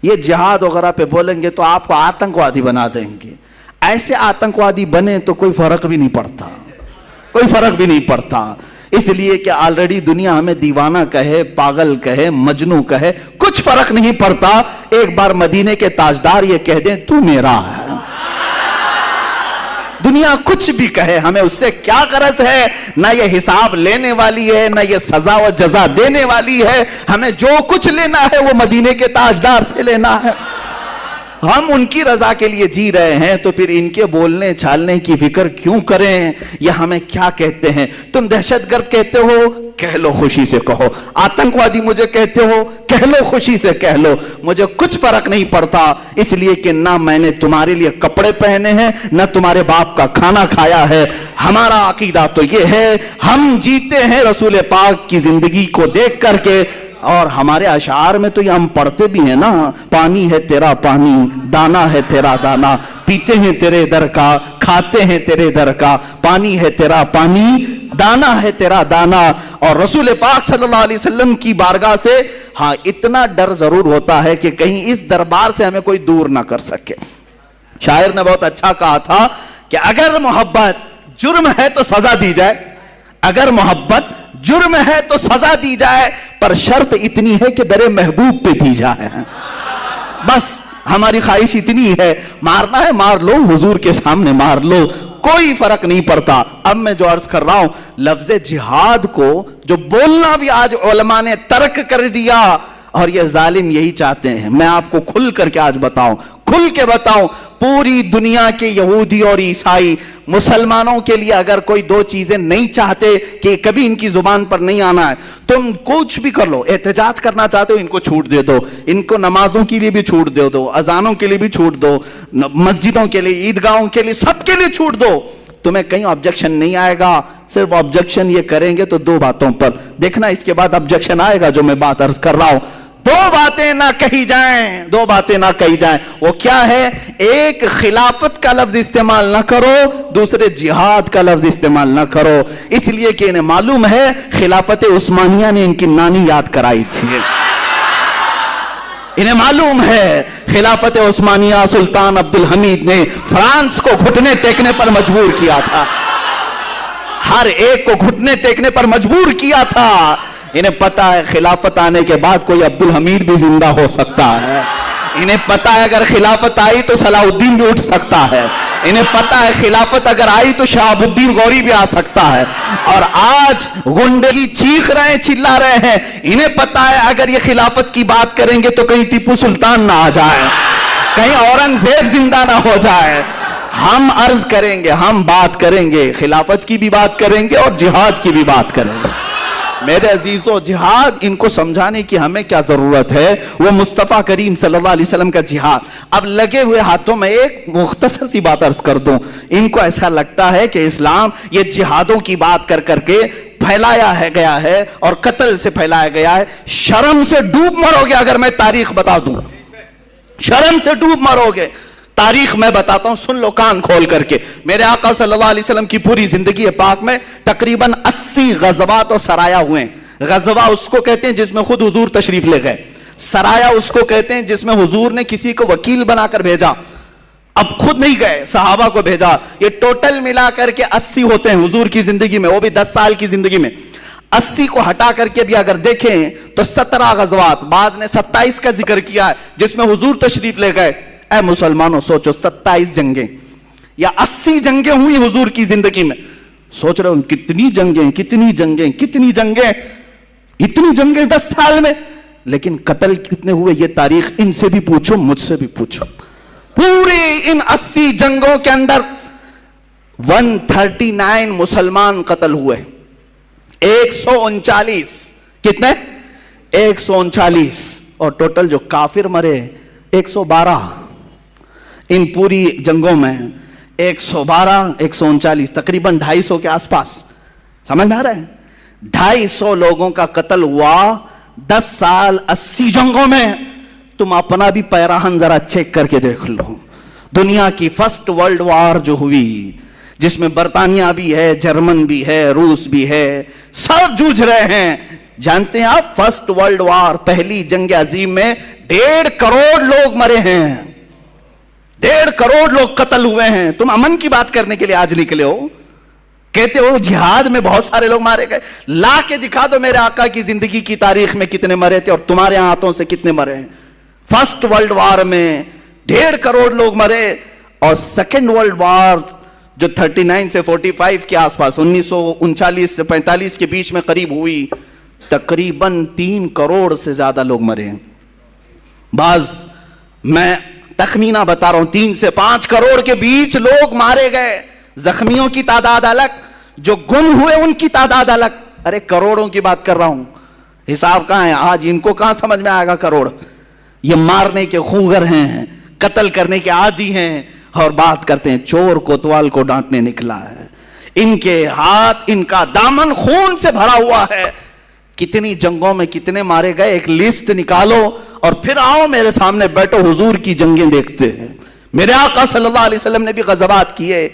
یہ جہاد وغیرہ پہ بولیں گے تو آپ کو آتنکوادی بنا دیں گے. ایسے آتنکوادی بنے تو کوئی فرق بھی نہیں پڑتا, کوئی فرق بھی نہیں پڑتا. اس لیے کہ آلریڈی دنیا ہمیں دیوانہ کہے, پاگل کہے, مجنوں کہے, کچھ فرق نہیں پڑتا. ایک بار مدینے کے تاجدار یہ کہہ دیں تو میرا ہے, دنیا کچھ بھی کہے, ہمیں اس سے کیا غرض ہے. نہ یہ حساب لینے والی ہے, نہ یہ سزا و جزا دینے والی ہے. ہمیں جو کچھ لینا ہے وہ مدینے کے تاجدار سے لینا ہے. ہم ان کی رضا کے لیے جی رہے ہیں تو پھر ان کے بولنے چھالنے کی فکر کیوں کریں. یہ ہمیں کیا کہتے ہیں, تم دہشت گرد کہتے ہو, کہہ لو, خوشی سے کہو. آتنکوادی مجھے کہتے ہو, کہہ لو, خوشی سے کہہ لو. مجھے کچھ فرق نہیں پڑتا, اس لیے کہ نہ میں نے تمہارے لیے کپڑے پہنے ہیں, نہ تمہارے باپ کا کھانا کھایا ہے. ہمارا عقیدہ تو یہ ہے, ہم جیتے ہیں رسول پاک کی زندگی کو دیکھ کر کے. اور ہمارے اشعار میں تو یہ ہم پڑھتے بھی ہیں نا, پانی ہے تیرا پانی, دانا ہے تیرا دانا, پیتے ہیں تیرے در کا, کھاتے ہیں تیرے در کا. پانی ہے تیرا پانی, دانا ہے تیرا دانا. اور رسول پاک صلی اللہ علیہ وسلم کی بارگاہ سے ہاں اتنا ڈر ضرور ہوتا ہے کہ کہیں اس دربار سے ہمیں کوئی دور نہ کر سکے. شاعر نے بہت اچھا کہا تھا کہ اگر محبت جرم ہے تو سزا دی جائے, اگر محبت جرم ہے تو سزا دی جائے, پر شرط اتنی ہے کہ در محبوب پہ دی جائے. بس ہماری خواہش اتنی ہے, مارنا ہے مار لو, حضور کے سامنے مار لو, کوئی فرق نہیں پڑتا. اب میں جو عرض کر رہا ہوں, لفظ جہاد کو جو بولنا بھی آج علماء نے ترک کر دیا, اور یہ ظالم یہی چاہتے ہیں. میں آپ کو کھل کر کے آج بتاؤں, کھل کے بتاؤں, پوری دنیا کے یہودی اور عیسائی مسلمانوں کے لیے اگر کوئی دو چیزیں نہیں چاہتے کہ کبھی ان کی زبان پر نہیں آنا ہے, تم کچھ بھی کر لو. احتجاج کرنا چاہتے ہو, ان کو چھوٹ دے دو, ان کو نمازوں کے لیے بھی چھوٹ دے دو, اذانوں کے لیے بھی چھوٹ دو, مسجدوں کے لیے, عیدگاہوں کے لیے, سب کے لیے چھوٹ دو. تمہیں کہیں آبجیکشن نہیں آئے گا. صرف آبجیکشن یہ کریں گے تو دو باتوں پر, دیکھنا اس کے بعد آبجیکشن آئے گا جو میں بات عرض کر رہا ہوں. دو باتیں نہ کہی جائیں, دو باتیں نہ کہی جائیں. وہ کیا ہے؟ ایک خلافت کا لفظ استعمال نہ کرو, دوسرے جہاد کا لفظ استعمال نہ کرو. اس لیے کہ انہیں معلوم ہے خلافت عثمانیہ نے ان کی نانی یاد کرائی تھی. انہیں معلوم ہے خلافت عثمانیہ سلطان عبدالحمید نے فرانس کو گھٹنے ٹیکنے پر مجبور کیا تھا, ہر ایک کو گھٹنے ٹیکنے پر مجبور کیا تھا. انہیں پتا ہے خلافت آنے کے بعد کوئی عبدالحمید بھی زندہ ہو سکتا ہے. انہیں پتا ہے اگر خلافت آئی تو صلاح الدین بھی اٹھ سکتا ہے. انہیں پتا ہے خلافت اگر آئی تو شہاب الدین غوری بھی آ سکتا ہے. اور آج گنڈگی چیخ رہے ہیں, چلا رہے ہیں. انہیں پتا ہے اگر یہ خلافت کی بات کریں گے تو کہیں ٹیپو سلطان نہ آ جائے, کہیں اورنگزیب زندہ نہ ہو جائے. ہم عرض کریں گے, ہم بات کریں گے, خلافت کی بھی بات کریں گے اور جہاد کی بھی بات کریں گے. میرے عزیزو, جہاد ان کو سمجھانے کی ہمیں کیا ضرورت ہے, وہ مصطفیٰ کریم صلی اللہ علیہ وسلم کا جہاد. اب لگے ہوئے ہاتھوں میں ایک مختصر سی بات عرض کر دوں. ان کو ایسا لگتا ہے کہ اسلام یہ جہادوں کی بات کر کر کے پھیلایا ہے گیا ہے اور قتل سے پھیلایا گیا ہے. شرم سے ڈوب مرو گے اگر میں تاریخ بتا دوں, شرم سے ڈوب مرو گے. تاریخ میں بتاتا ہوں, سن لو کان کھول کر کے. میرے آقا صلی اللہ علیہ وسلم کی پوری زندگی پاک میں تقریباً 80 غزوات اور سرایا ہوئے ہیں. غزوہ اس کو کہتے ہیں جس میں خود حضور تشریف لے گئے, سرایا اس کو کہتے ہیں جس میں حضور نے کسی کو وکیل بنا کر بھیجا, اب خود نہیں گئے, صحابہ کو بھیجا. یہ ٹوٹل ملا کر کے 80 ہوتے ہیں حضور کی زندگی میں, وہ بھی 10 سال کی زندگی میں. 80 کو ہٹا کر کے بھی اگر دیکھیں تو 17 غزوات, بعض نے 27 کا ذکر کیا ہے جس میں حضور تشریف لے گئے. اے مسلمانوں سوچو, 27 جنگیں یا 80 جنگیں ہوئی حضور کی زندگی میں. سوچ رہے ہو کتنی جنگیں, کتنی جنگیں, کتنی جنگیں, اتنی جنگیں 10 سال میں. لیکن قتل کتنے ہوئے یہ تاریخ ان سے بھی پوچھو, مجھ سے بھی پوچھو. پوری ان 80 جنگوں کے اندر 139 مسلمان قتل ہوئے. 139 کتنے؟ 139. اور ٹوٹل جو کافر مرے 112. ان پوری جنگوں میں 112 139 تقریباً 250 کے آس پاس. سمجھ میں آ رہا ہے؟ 250 لوگوں کا قتل ہوا 10 سال 80 جنگوں میں. تم اپنا بھی پیراہن ذرا چیک کر کے دیکھ لو. دنیا کی فرسٹ ورلڈ وار جو ہوئی, جس میں برطانیہ بھی ہے, جرمن بھی ہے, روس بھی ہے, سب جوجھ رہے ہیں. جانتے ہیں آپ فرسٹ ورلڈ وار، پہلی جنگ عظیم میں 1.5 کروڑ لوگ مرے ہیں، 1.5 کروڑ لوگ قتل ہوئے ہیں. تم امن کی بات کرنے کے لیے آج نکلے ہو، کہتے ہو جہاد میں بہت سارے لوگ مارے گئے. لا کے دکھا دو میرے آقا کی زندگی کی تاریخ میں کتنے مرے تھے اور تمہارے ہاتھوں سے کتنے مرے ہیں. فرسٹ ورلڈ وار میں 1.5 کروڑ لوگ مرے، اور سیکنڈ ورلڈ وار جو 39 سے 45 کے آس پاس 1939 سے 45 کے بیچ میں قریب ہوئی، تقریباً 3 کروڑ سے زیادہ لوگ مرے ہیں. بعض میں تخمینہ بتا رہا ہوں 3 سے 5 کروڑ کے بیچ لوگ مارے گئے. زخمیوں کی تعداد الگ، جو گم ہوئے ان کی تعداد الگ. ارے کروڑوں کی بات کر رہا ہوں، حساب کہاں ہے آج؟ ان کو کہاں سمجھ میں آئے گا کروڑ؟ یہ مارنے کے خوگر ہیں، قتل کرنے کے عادی ہیں، اور بات کرتے ہیں چور کوتوال کو ڈانٹنے نکلا ہے. ان کے ہاتھ، ان کا دامن خون سے بھرا ہوا ہے. کتنی جنگوں میں کتنے مارے گئے، ایک لسٹ نکالو اور پھر آؤ میرے سامنے بیٹھو، حضور کی جنگیں دیکھتے ہیں. میرے آقا صلی اللہ علیہ وسلم نے بھی غزوات کیے،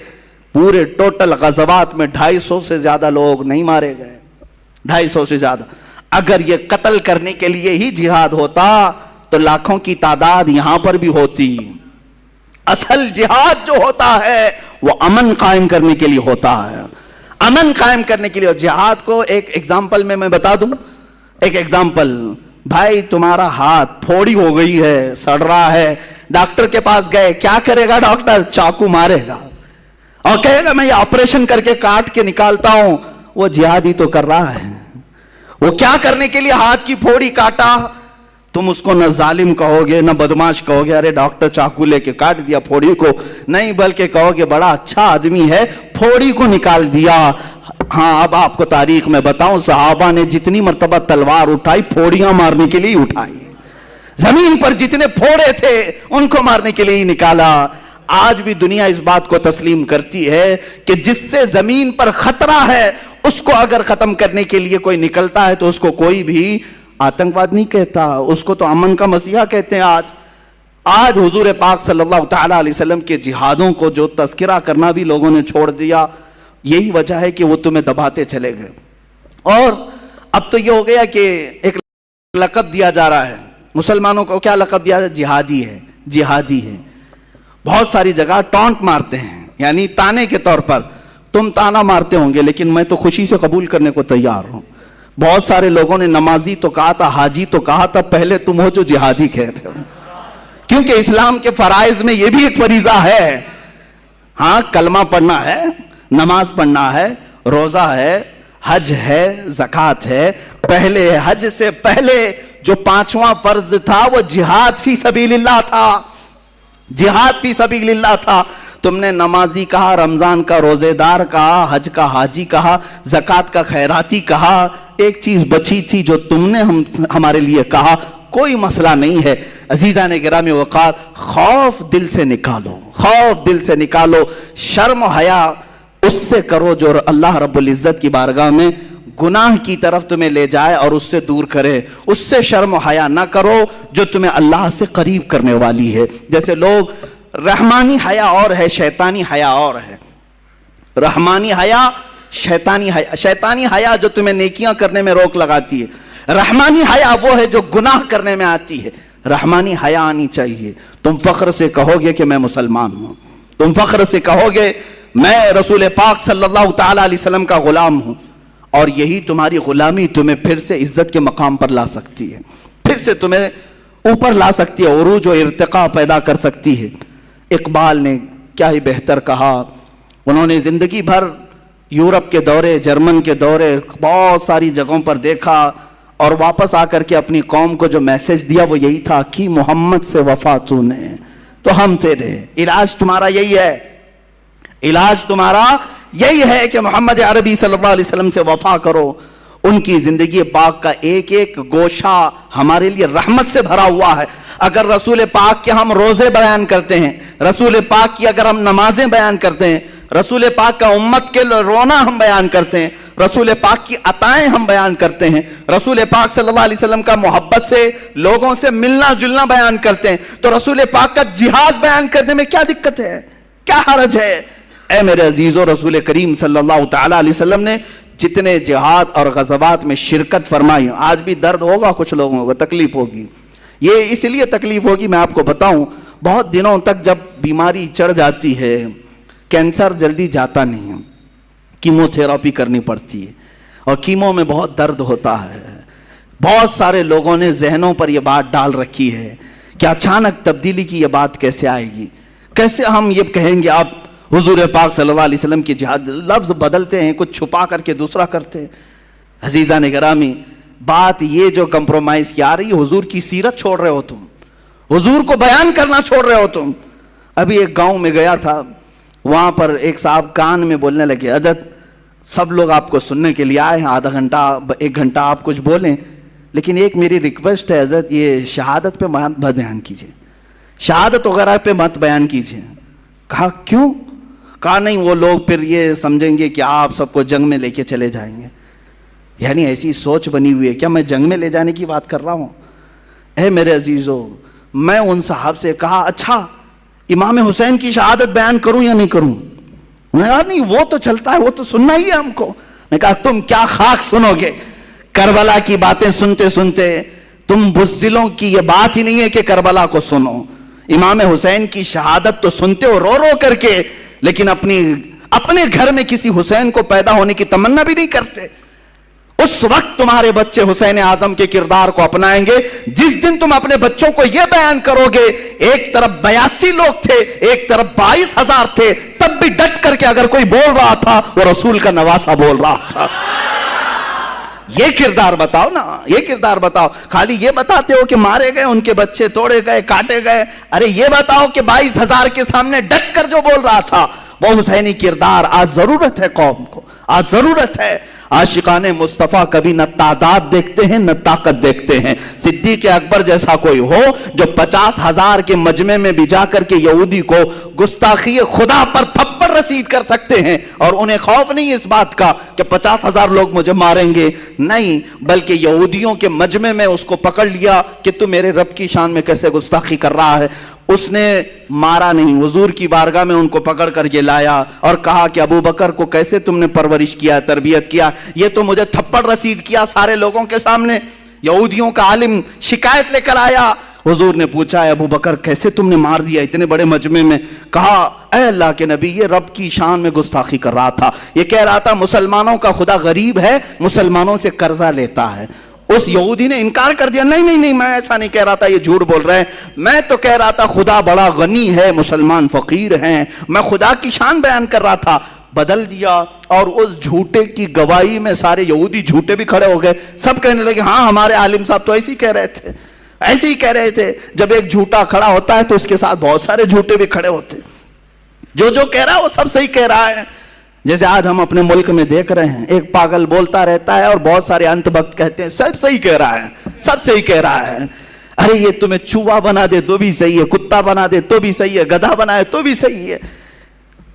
پورے ٹوٹل غزوات میں 250 سے زیادہ لوگ نہیں مارے گئے، 250 سے زیادہ. اگر یہ قتل کرنے کے لیے ہی جہاد ہوتا تو لاکھوں کی تعداد یہاں پر بھی ہوتی. اصل جہاد جو ہوتا ہے وہ امن قائم کرنے کے لیے ہوتا ہے، امن قائم کرنے کے لیے. اور جہاد کو ایک ایگزامپل میں بتا دوں، ایک ایگزامپل. بھائی تمہارا ہاتھ پھوڑی ہو گئی ہے، سڑ رہا ہے، ڈاکٹر کے پاس گئے، کیا کرے گا ڈاکٹر؟ چاقو مارے گا اور کہے گا میں یہ آپریشن کر کے کاٹ کے نکالتا ہوں. وہ جہاد ہی تو کر رہا ہے. وہ کیا کرنے کے لیے ہاتھ کی پھوڑی کاٹا؟ تم اس کو نہ ظالم کہو گے نہ بدماش کہو گے، ارے ڈاکٹر چاقو لے کے کاٹ دیا پھوڑی کو، نہیں، بلکہ کہو گے بڑا اچھا آدمی ہے، پھوڑی کو نکال دیا. ہاں اب آپ کو تاریخ میں بتاؤں، صحابہ نے جتنی مرتبہ تلوار اٹھائی پھوڑیاں مارنے کے لیے اٹھائی، زمین پر جتنے پھوڑے تھے ان کو مارنے کے لیے ہی نکالا. آج بھی دنیا اس بات کو تسلیم کرتی ہے کہ جس سے زمین پر خطرہ ہے اس کو اگر ختم کرنے کے لیے کوئی نکلتا ہے تو اس کو کوئی بھی آتنکواد نہیں کہتا، اس کو تو امن کا مسیحا کہتے ہیں. آج حضور پاک صلی اللہ تعالی علیہ وسلم کے جہادوں کو جو تذکرہ کرنا بھی لوگوں نے چھوڑ دیا، یہی وجہ ہے کہ وہ تمہیں دباتے چلے گئے. اور اب تو یہ ہو گیا کہ ایک لقب دیا جا رہا ہے مسلمانوں کو. کیا لقب دیا؟ جہادی ہے، جہادی ہے. بہت ساری جگہ ٹونٹ مارتے ہیں، یعنی تانے کے طور پر. تم تانا مارتے ہوں گے لیکن میں تو خوشی سے قبول کرنے کو تیار ہوں. بہت سارے لوگوں نے نمازی تو کہا تھا، حاجی تو کہا تھا، پہلے تم ہو جو جہادی کہہ رہے ہو، کیونکہ اسلام کے فرائض میں یہ بھی ایک فریضہ ہے. ہاں کلمہ پڑھنا ہے، نماز پڑھنا ہے، روزہ ہے، حج ہے، زکوٰۃ ہے. پہلے حج سے پہلے جو 5واں فرض تھا وہ جہاد فی سبیل اللہ تھا، جہاد فی سبیل اللہ تھا. تم نے نمازی کہا، رمضان کا روزے دار کہا، حج کا حاجی کہا، زکوٰۃ کا خیراتی کہا. ایک چیز بچی تھی جو تم نے ہمارے لیے کہا، کوئی مسئلہ نہیں ہے. عزیزان گرامی وقار، خوف دل سے نکالو، خوف دل سے نکالو. شرم و حیا اس سے کرو جو اللہ رب العزت کی بارگاہ میں گناہ کی طرف تمہیں لے جائے اور اس سے دور کرے. اس سے شرم و حیا نہ کرو جو تمہیں اللہ سے قریب کرنے والی ہے. جیسے لوگ رحمانی حیا اور ہے، شیطانی حیا اور ہے. رحمانی حیا، شیطانی حیا. شیطانی حیا جو تمہیں نیکیاں کرنے میں روک لگاتی ہے، رحمانی حیا وہ ہے جو گناہ کرنے میں آتی ہے. رحمانی حیا آنی چاہیے. تم فخر سے کہو گے کہ میں مسلمان ہوں، تم فخر سے کہو گے میں رسول پاک صلی اللہ تعالی علیہ وسلم کا غلام ہوں. اور یہی تمہاری غلامی تمہیں پھر سے عزت کے مقام پر لا سکتی ہے، پھر سے تمہیں اوپر لا سکتی ہے، عروج و ارتقاء پیدا کر سکتی ہے. اقبال نے کیا ہی بہتر کہا. انہوں نے زندگی بھر یورپ کے دورے، جرمن کے دورے، بہت ساری جگہوں پر دیکھا، اور واپس آ کر کے اپنی قوم کو جو میسج دیا وہ یہی تھا کہ محمد سے وفا تو نے تو ہم تیرے. علاج تمہارا یہی ہے، علاج تمہارا یہی ہے کہ محمد عربی صلی اللہ علیہ وسلم سے وفا کرو. ان کی زندگی پاک کا ایک ایک گوشہ ہمارے لیے رحمت سے بھرا ہوا ہے. اگر رسول پاک کے ہم روزے بیان کرتے ہیں، رسول پاک کی اگر ہم نمازیں بیان کرتے ہیں، رسول پاک کا امت کے رونا ہم بیان کرتے ہیں، رسول پاک کی عطائیں ہم بیان کرتے ہیں، رسول پاک صلی اللہ علیہ وسلم کا محبت سے لوگوں سے ملنا جلنا بیان کرتے ہیں، تو رسول پاک کا جہاد بیان کرنے میں کیا دقت ہے، کیا حرج ہے؟ اے میرے عزیزو، رسول کریم صلی اللہ تعالی علیہ وسلم نے جتنے جہاد اور غزوات میں شرکت فرمائی، آج بھی درد ہوگا کچھ لوگوں کو، تکلیف ہوگی. یہ اس لیے تکلیف ہوگی، میں آپ کو بتاؤں، بہت دنوں تک جب بیماری چڑھ جاتی ہے، کینسر جلدی جاتا نہیں ہے، کیمو تھراپی کرنی پڑتی ہے، اور کیمو میں بہت درد ہوتا ہے. بہت سارے لوگوں نے ذہنوں پر یہ بات ڈال رکھی ہے کہ اچانک تبدیلی کی یہ بات کیسے آئے گی، کیسے ہم یہ کہیں گے آپ حضور پاک صلی اللہ علیہ وسلم کی جہاد، لفظ بدلتے ہیں، کچھ چھپا کر کے دوسرا کرتے ہیں. عزیزان گرامی، بات یہ جو کمپرومائز کی آ رہی ہے، حضور کی سیرت چھوڑ رہے ہو تم، حضور کو بیان کرنا چھوڑ رہے ہو تم. ابھی ایک گاؤں میں گیا تھا، وہاں پر ایک صاحب کان میں بولنے لگے، حضرت سب لوگ آپ کو سننے کے لیے آئے ہیں، آدھا گھنٹہ 1 گھنٹہ آپ کچھ بولیں، لیکن ایک میری ریکویسٹ ہے حضرت، یہ شہادت پہ مت بیان کیجئے، شہادت وغیرہ پہ مت بیان کیجئے. کہا کیوں؟ کہا نہیں، وہ لوگ پھر یہ سمجھیں گے کہ آپ سب کو جنگ میں لے کے چلے جائیں گے. یعنی ایسی سوچ بنی ہوئی ہے، کیا میں جنگ میں لے جانے کی بات کر رہا ہوں؟ اے میرے عزیزو، میں ان صاحب سے کہا اچھا امام حسین کی شہادت بیان کروں یا نہیں کروں؟ میں کہا نہیں، وہ تو چلتا ہے، وہ تو سننا ہی ہے ہم کو. میں کہا تم کیا خاک سنو گے؟ کربلا کی باتیں سنتے سنتے تم بزدلوں کی یہ بات ہی نہیں ہے کہ کربلا کو سنو. امام حسین کی شہادت تو سنتے ہو رو رو کر کے، لیکن اپنے گھر میں کسی حسین کو پیدا ہونے کی تمنا بھی نہیں کرتے. اس وقت تمہارے بچے حسین اعظم کے کردار کو اپنائیں گے جس دن تم اپنے بچوں کو یہ بیان کرو گے، ایک طرف 82 لوگ تھے، ایک طرف 22,000 تھے، تب بھی ڈٹ کر کے اگر کوئی بول رہا تھا وہ رسول کا نواسہ بول رہا تھا. یہ کردار بتاؤ نا، یہ کردار بتاؤ. خالی یہ بتاتے ہو کہ مارے گئے، ان کے بچے توڑے گئے، کاٹے گئے. ارے یہ بتاؤ کہ 22,000 کے سامنے ڈٹ کر جو بول رہا تھا وہ حسینی کردار. آج ضرورت ہے قوم کو، آج ضرورت ہے. عاشقان مصطفیٰ کبھی نہ تعداد دیکھتے ہیں نہ طاقت دیکھتے ہیں. صدیق اکبر جیسا کوئی ہو جو 50,000 کے مجمع میں بھی جا کر کے یہودی کو گستاخی خدا پر تھپڑ رسید کر سکتے ہیں، اور انہیں خوف نہیں اس بات کا کہ 50,000 لوگ مجھے ماریں گے. نہیں، بلکہ یہودیوں کے مجمع میں اس کو پکڑ لیا کہ تو میرے رب کی شان میں کیسے گستاخی کر رہا ہے. اس نے مارا نہیں، حضور کی بارگاہ میں ان کو پکڑ کر کے لایا اور کہا کہ ابو بکر کو کیسے تم نے پرورش کیا، تربیت کیا، یہ تو مجھے تھپڑ رسید کیا سارے لوگوں کے سامنے. یہودیوں کا عالم شکایت لے کر آیا. حضور نے پوچھا ابو بکر کیسے تم نے مار دیا اتنے بڑے مجمع میں؟ کہا اے اللہ کے نبی، یہ رب کی شان میں گستاخی کر رہا تھا. یہ کہہ رہا تھا مسلمانوں کا خدا غریب ہے، مسلمانوں سے قرضہ لیتا ہے. اس یہودی نے انکار کر دیا، نہیں نہیں نہیں، میں ایسا نہیں کہہ رہا تھا، یہ جھوٹ بول رہے ہیں، میں تو کہہ رہا تھا خدا بڑا غنی ہے، مسلمان فقیر ہیں، میں خدا کی شان بیان کر رہا تھا. بدل دیا، اور اس جھوٹے کی گواہی میں سارے یہودی جھوٹے بھی کھڑے ہو گئے. سب کہنے لگے ہاں ہمارے عالم صاحب تو ایسے ہی کہہ رہے تھے، ایسے ہی کہہ رہے تھے. جب ایک جھوٹا کھڑا ہوتا ہے تو اس کے ساتھ بہت سارے جھوٹے بھی کھڑے ہوتے، جو کہہ رہا ہے وہ سب صحیح کہہ رہا ہے. جیسے آج ہم اپنے ملک میں دیکھ رہے ہیں، ایک پاگل بولتا رہتا ہے اور بہت سارے انت بخت کہتے ہیں سب صحیح کہہ رہا ہے، سب صحیح کہہ رہا ہے. ارے یہ تمہیں چوہا بنا دے تو بھی صحیح ہے، کتا بنا دے تو بھی صحیح ہے، گدھا بنائے تو بھی صحیح ہے.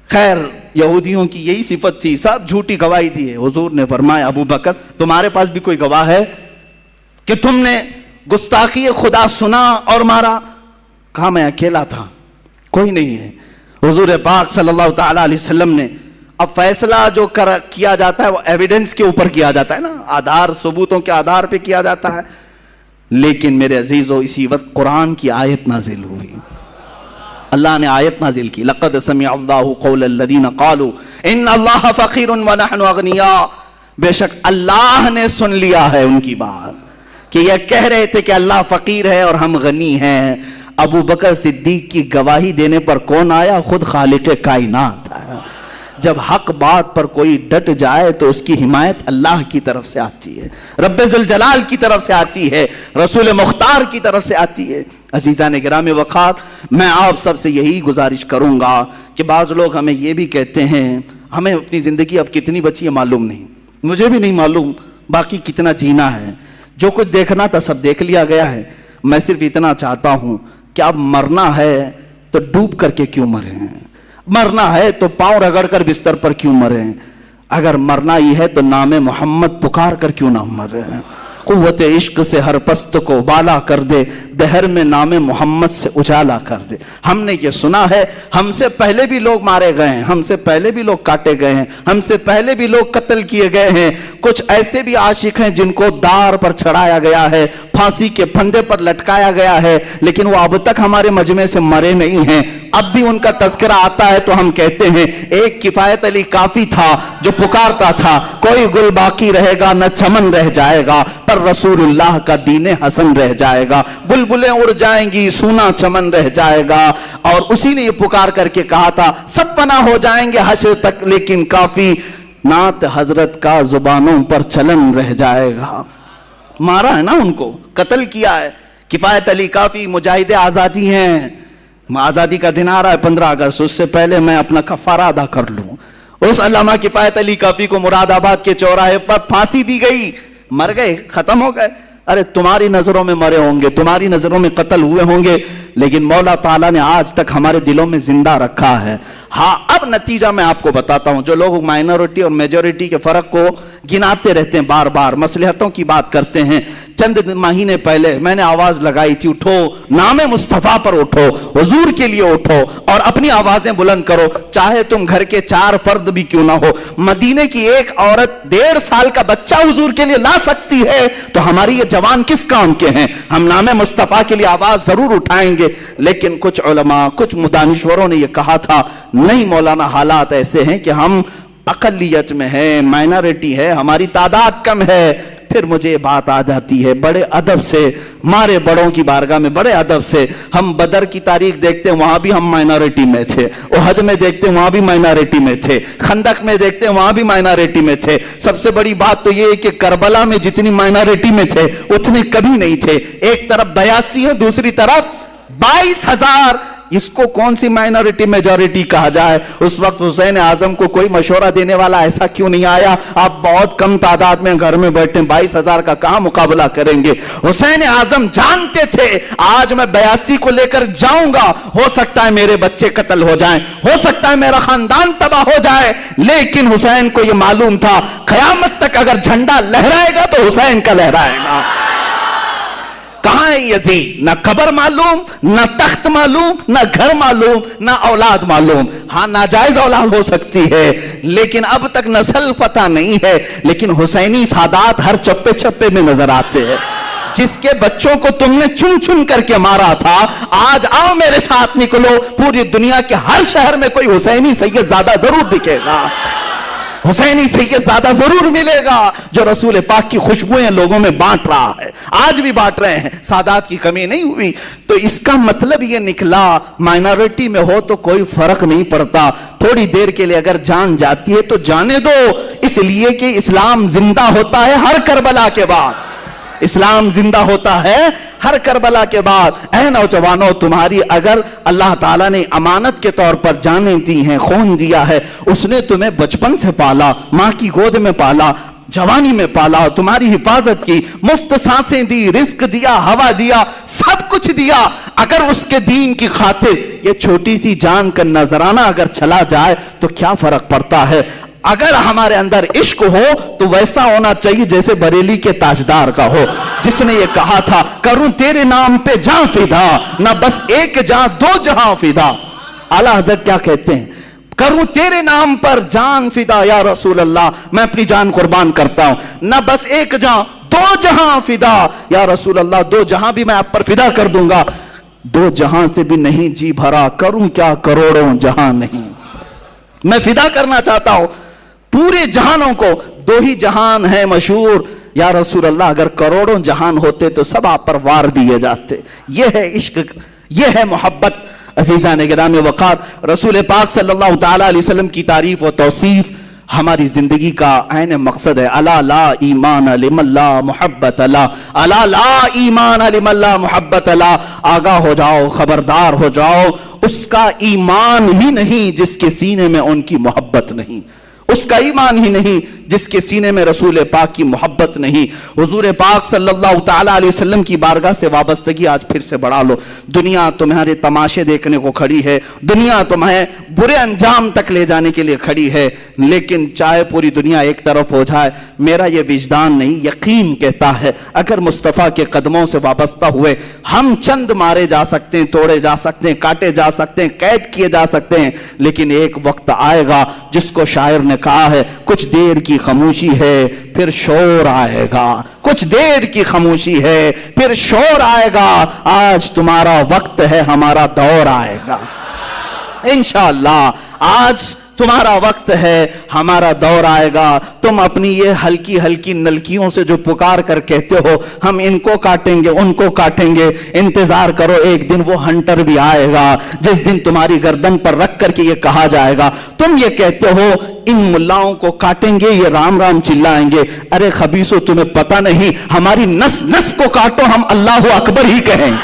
خیر یہودیوں کی یہی صفت تھی، سب جھوٹی گواہی دی ہے. حضور نے فرمایا ابو بکر تمہارے پاس بھی کوئی گواہ ہے کہ تم نے گستاخی خدا سنا اور مارا؟ کہا میں اکیلا تھا، کوئی نہیں ہے. حضور پاک صلی اللہ تعالی علیہ وسلم نے، اب فیصلہ جو کیا جاتا ہے وہ ایویڈنس کے اوپر کیا جاتا ہے نا، آدھار ثبوتوں کے آدھار پہ کیا جاتا ہے. لیکن میرے عزیزو اسی وقت قرآن کی آیت نازل ہوئی. اللہ نے آیت نازل کی، لقد سمع اللہ قول الذین قالوا ان اللہ فقیر ونحن اغنیاء. بے شک اللہ نے سن لیا ہے ان کی بات کہ یہ کہہ رہے تھے کہ اللہ فقیر ہے اور ہم غنی ہیں. ابو بکر صدیق کی گواہی دینے پر کون آیا؟ خود خالق کائنات آیا. جب حق بات پر کوئی ڈٹ جائے تو اس کی حمایت اللہ کی طرف سے آتی ہے، رب ذوالجلال کی طرف سے آتی ہے، رسول مختار کی طرف سے آتی ہے. عزیزان گرامی وقار، میں آپ سب سے یہی گزارش کروں گا کہ بعض لوگ ہمیں یہ بھی کہتے ہیں، ہمیں اپنی زندگی اب کتنی بچی ہے معلوم نہیں، مجھے بھی نہیں معلوم باقی کتنا جینا ہے، جو کچھ دیکھنا تھا سب دیکھ لیا گیا ہے. میں صرف اتنا چاہتا ہوں کہ اب مرنا ہے تو ڈوب کر کے کیوں مرے ہیں، مرنا ہے تو پاؤں رگڑ کر بستر پر کیوں مرے ہیں، اگر مرنا ہی ہے تو نام محمد پکار کر کیوں نہ مرے ہیں. قوت عشق سے ہر پست کو بالا کر دے، دہر میں نام محمد سے اجالا کر دے۔ ہم نے یہ سنا ہے ہم سے پہلے بھی لوگ مارے گئے ہیں، ہم سے پہلے بھی لوگ کاٹے گئے ہیں، ہم سے پہلے بھی لوگ قتل کیے گئے ہیں۔ کچھ ایسے بھی عاشق ہیں جن کو دار پر چڑھایا گیا ہے، پھانسی کے پھندے پر لٹکایا گیا ہے، لیکن وہ اب تک ہمارے مجمع سے مرے نہیں ہیں۔ اب بھی ان کا تذکرہ آتا ہے تو ہم کہتے ہیں ایک کفایت علی کافی تھا جو پکارتا تھا کوئی گل باقی رہے گا نہ چمن رہ جائے گا، پر رسول اللہ کا دین حسن رہ جائے گا، بلبلیں اڑ جائیں گی سونا چمن رہ جائے گا۔ اور اسی نے یہ پکار کر کے کہا تھا سب فنا ہو جائیں گے حشر تک لیکن کافی نعت حضرت کا زبانوں پر چلن رہ جائے گا۔ مارا ہے نا، ان کو قتل کیا ہے۔ کفایت علی کافی مجاہد آزادی ہیں، آزادی کا دن آ رہا ہے 15 اگست، اس سے پہلے میں اپنا کفارہ ادا کر لوں۔ اس علامہ کفایت علی کافی کو مراد آباد کے چوراہے پر پھانسی دی گئی، مر گئے، ختم ہو گئے۔ ارے تمہاری نظروں میں مرے ہوں گے، تمہاری نظروں میں قتل ہوئے ہوں گے، لیکن مولا تعالیٰ نے آج تک ہمارے دلوں میں زندہ رکھا ہے۔ ہاں اب نتیجہ میں آپ کو بتاتا ہوں۔ جو لوگ مائنورٹی اور میجورٹی کے فرق کو گناتے رہتے ہیں، بار بار مصلحتوں کی بات کرتے ہیں، چند مہینے پہلے میں نے آواز لگائی تھی اٹھو نام مصطفیٰ پر اٹھو، حضور کے لیے اٹھو اور اپنی آوازیں بلند کرو، چاہے تم گھر کے 4 فرد بھی کیوں نہ ہو۔ مدینے کی ایک عورت 1.5 سال کا بچہ حضور کے لیے لا سکتی ہے تو ہماری یہ جوان کس کام کے ہیں؟ ہم نام مصطفیٰ کے لیے آواز ضرور اٹھائیں گے، لیکن کچھ علماء کچھ دانشوروں نے یہ کہا تھا نہیں مولانا، حالات ایسے ہیں کہ ہم اقلیت میں ہیں، مائنورٹی ہے، ہماری تعداد کم ہے۔ پھر مجھے بات آ جاتی ہے بڑے ادب سے، مارے بڑوں کی بارگاہ میں بڑے ادب سے۔ ہم بدر کی تاریخ دیکھتے ہیں وہاں بھی ہم مائنورٹی میں تھے، احد میں دیکھتے ہیں وہاں بھی مائنورٹی میں تھے، خندق میں دیکھتے ہیں وہاں بھی مائنورٹی میں تھے۔ سب سے بڑی بات تو یہ ہے کہ کربلا میں جتنی مائنورٹی میں تھے اتنے کبھی نہیں تھے۔ ایک طرف 82 ہے، دوسری طرف 22,000۔ اس کو کون سی مائنورٹی میجورٹی کہا جائے؟ اس وقت حسین اعظم کو کوئی مشورہ دینے والا ایسا کیوں نہیں آیا؟ آپ بہت کم تعداد میں گھر میں بیٹھے، 22,000 کا کہاں مقابلہ کریں گے؟ حسین اعظم جانتے تھے آج میں 82 کو لے کر جاؤں گا، ہو سکتا ہے میرے بچے قتل ہو جائیں، ہو سکتا ہے میرا خاندان تباہ ہو جائے، لیکن حسین کو یہ معلوم تھا قیامت تک اگر جھنڈا لہرائے گا تو حسین کا لہرائے گا۔ کہاں ہے یزید؟ نہ قبر معلوم، نہ تخت معلوم، نہ گھر معلوم، نہ اولاد معلوم۔ ہاں ناجائز اولاد ہو سکتی ہے لیکن اب تک نسل پتہ نہیں ہے، لیکن حسینی سادات ہر چپے چپے میں نظر آتے ہیں۔ جس کے بچوں کو تم نے چن چن کر کے مارا تھا، آج آؤ میرے ساتھ نکلو، پوری دنیا کے ہر شہر میں کوئی حسینی سید زادہ ضرور دکھے گا، حسینی سید زادہ ضرور ملے گا جو رسول پاک کی خوشبوئیں لوگوں میں بانٹ رہا ہے، آج بھی بانٹ رہے ہیں، سادات کی کمی نہیں ہوئی۔ تو اس کا مطلب یہ نکلا مائنورٹی میں ہو تو کوئی فرق نہیں پڑتا، تھوڑی دیر کے لیے اگر جان جاتی ہے تو جانے دو، اس لیے کہ اسلام زندہ ہوتا ہے ہر کربلا کے بعد، اسلام زندہ ہوتا ہے ہر کربلا کے بعد۔ اے نوجوانوں، تمہاری اگر اللہ تعالیٰ نے امانت کے طور پر جانیں دی ہیں، خون دیا ہے، اس نے تمہیں بچپن سے پالا، ماں کی گود میں پالا، جوانی میں پالا، تمہاری حفاظت کی، مفت سانسیں دی، رزق دیا، ہوا دیا، سب کچھ دیا، اگر اس کے دین کی خاطر یہ چھوٹی سی جان کا نذرانہ اگر چلا جائے تو کیا فرق پڑتا ہے؟ اگر ہمارے اندر عشق ہو تو ویسا ہونا چاہیے جیسے بریلی کے تاجدار کا ہو، جس نے یہ کہا تھا کروں تیرے نام پہ جاں فدا، نہ بس ایک جاں 2 جہاں فدا۔ اعلیٰ حضرت کیا کہتے ہیں؟ کروں تیرے نام پر جان فدا یا رسول اللہ، میں اپنی جان قربان کرتا ہوں، نہ بس ایک جہاں 2 جہاں فدا یا رسول اللہ، 2 جہاں بھی میں آپ پر فدا کر دوں گا، 2 جہاں سے بھی نہیں جی بھرا، کروں کیا کروڑوں جہاں نہیں، میں فدا کرنا چاہتا ہوں پورے جہانوں کو، 2 ہی جہان ہیں مشہور یا رسول اللہ، اگر کروڑوں جہان ہوتے تو سب آپ پر وار دیے جاتے۔ یہ ہے عشق، یہ ہے محبت۔ عزیزان گرامی وقار، رسول پاک صلی اللہ تعالیٰ علیہ وسلم کی تعریف و توصیف ہماری زندگی کا عین مقصد ہے۔ الا لا ایمان لمن لا محبت لا، الا لا ایمان لمن لا محبت لا، آگاہ ہو جاؤ، خبردار ہو جاؤ، اس کا ایمان ہی نہیں جس کے سینے میں ان کی محبت نہیں، اس کا ایمان ہی نہیں جس کے سینے میں رسول پاک کی محبت نہیں. حضور پاک صلی اللہ تعالیٰ علیہ وسلم کی بارگاہ سے وابستگی آج پھر سے بڑھا لو. دنیا تمہارے تماشے دیکھنے کو کھڑی ہے, دنیا تمہیں برے انجام تک لے جانے کے لیے کھڑی ہے, لیکن چاہے پوری دنیا ایک طرف ہو جائے, میرا یہ وجدان نہیں یقین کہتا ہے اگر مصطفیٰ کے قدموں سے وابستہ ہوئے ہم چند مارے جا سکتے ہیں, توڑے جا سکتے ہیں, کاٹے جا سکتے ہیں, قید کیے جا سکتے ہیں, لیکن ایک وقت آئے گا جس کو شاعر نے کہا ہے کچھ دیر کی خاموشی ہے پھر شور آئے گا, کچھ دیر کی خاموشی ہے پھر شور آئے گا. آج تمہارا وقت ہے, ہمارا دور آئے گا انشاءاللہ. آج تمہارا وقت ہے, ہمارا دور آئے گا. تم اپنی یہ ہلکی ہلکی نلکیوں سے جو پکار کر کہتے ہو ہم ان کو کاٹیں گے ان کو کاٹیں گے, انتظار کرو ایک دن وہ ہنٹر بھی آئے گا جس دن تمہاری گردن پر رکھ کر کے یہ کہا جائے گا تم یہ کہتے ہو ان ملاؤں کو کاٹیں گے, یہ رام رام چلائیں گے. ارے خبیثو تمہیں پتہ نہیں, ہماری نس نس کو کاٹو, ہم اللہ اکبر ہی کہیں,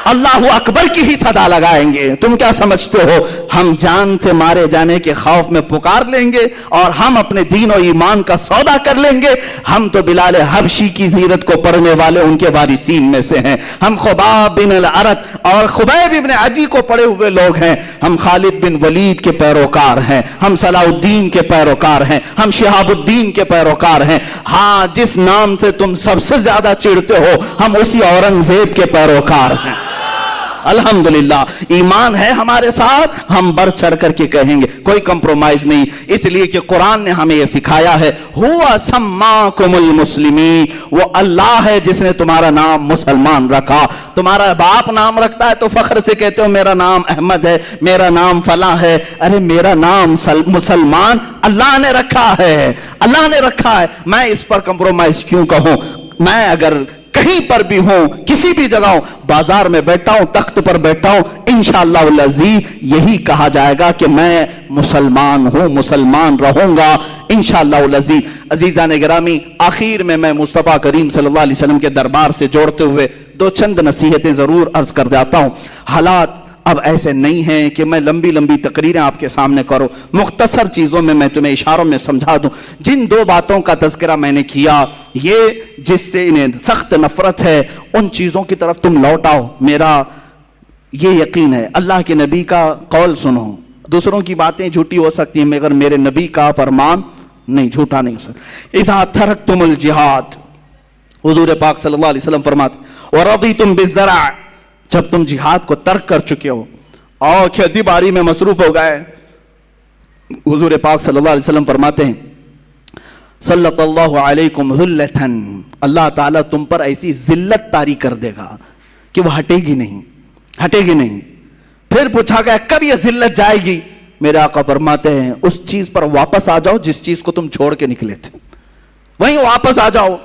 اللہ اکبر کی ہی صدا لگائیں گے. تم کیا سمجھتے ہو ہم جان سے مارے جانے کے خوف میں پکار لیں گے اور ہم اپنے دین و ایمان کا سودا کر لیں گے؟ ہم تو بلال حبشی کی سیرت کو پڑھنے والے ان کے وارثین میں سے ہیں. ہم خباب بن الارت اور خبیب بن عدی کو پڑھے ہوئے لوگ ہیں. ہم خالد بن ولید کے پیروکار ہیں, ہم صلاح الدین کے پیروکار ہیں, ہم شہاب الدین کے پیروکار ہیں. ہاں جس نام سے تم سب سے زیادہ چڑھتے ہو ہم اسی اورنگزیب کے پیروکار ہیں. الحمدللہ ایمان ہے ہمارے ساتھ, ہم بڑھ چڑھ کر کے کہیں گے, کوئی کمپرومائز نہیں. اس لیے کہ قرآن نے ہمیں یہ سکھایا ہے ہوا سماکم المسلمین, وہ اللہ ہے جس نے تمہارا نام مسلمان رکھا. تمہارا باپ نام رکھتا ہے تو فخر سے کہتے ہو میرا نام احمد ہے, میرا نام فلاں ہے. ارے میرا نام مسلمان اللہ نے رکھا ہے, اللہ نے رکھا ہے. میں اس پر کمپرومائز کیوں کہوں؟ میں اگر کہیں پر بھی ہوں, کسی بھی جگہ ہوں, بازار میں بیٹھا ہوں, تخت پر بیٹھا ہوں, انشاءاللہ العزیز یہی کہا جائے گا کہ میں مسلمان ہوں, مسلمان رہوں گا انشاءاللہ العزیز. عزیزان گرامی, آخر میں مصطفیٰ کریم صلی اللہ علیہ وسلم کے دربار سے جوڑتے ہوئے دو چند نصیحتیں ضرور عرض کر جاتا ہوں. حالات اب ایسے نہیں ہیں کہ میں لمبی لمبی تقریریں آپ کے سامنے کروں, مختصر چیزوں میں تمہیں اشاروں میں سمجھا دوں. جن دو باتوں کا تذکرہ میں نے کیا, یہ جس سے انہیں سخت نفرت ہے ان چیزوں کی طرف تم لوٹ آؤ. میرا یہ یقین ہے, اللہ کے نبی کا قول سنو. دوسروں کی باتیں جھوٹی ہو سکتی ہیں مگر میرے نبی کا فرمان نہیں, جھوٹا نہیں ہو سکتا. اذا ترکتم الجہاد, حضور پاک صلی اللہ علیہ وسلم فرماتے ورضیتم بالزرع, جب تم جہاد کو ترک کر چکے ہو اور کھیتی باڑی میں مصروف ہو گئے, حضور پاک صلی اللہ علیہ وسلم فرماتے ہیں صلت اللہ علیکم ذلتن, اللہ تعالیٰ تم پر ایسی ذلت طاری کر دے گا کہ وہ ہٹے گی نہیں, ہٹے گی نہیں. پھر پوچھا گیا کب یہ ذلت جائے گی؟ میرے آقا فرماتے ہیں اس چیز پر واپس آ جاؤ جس چیز کو تم چھوڑ کے نکلے تھے, وہیں واپس آ جاؤ.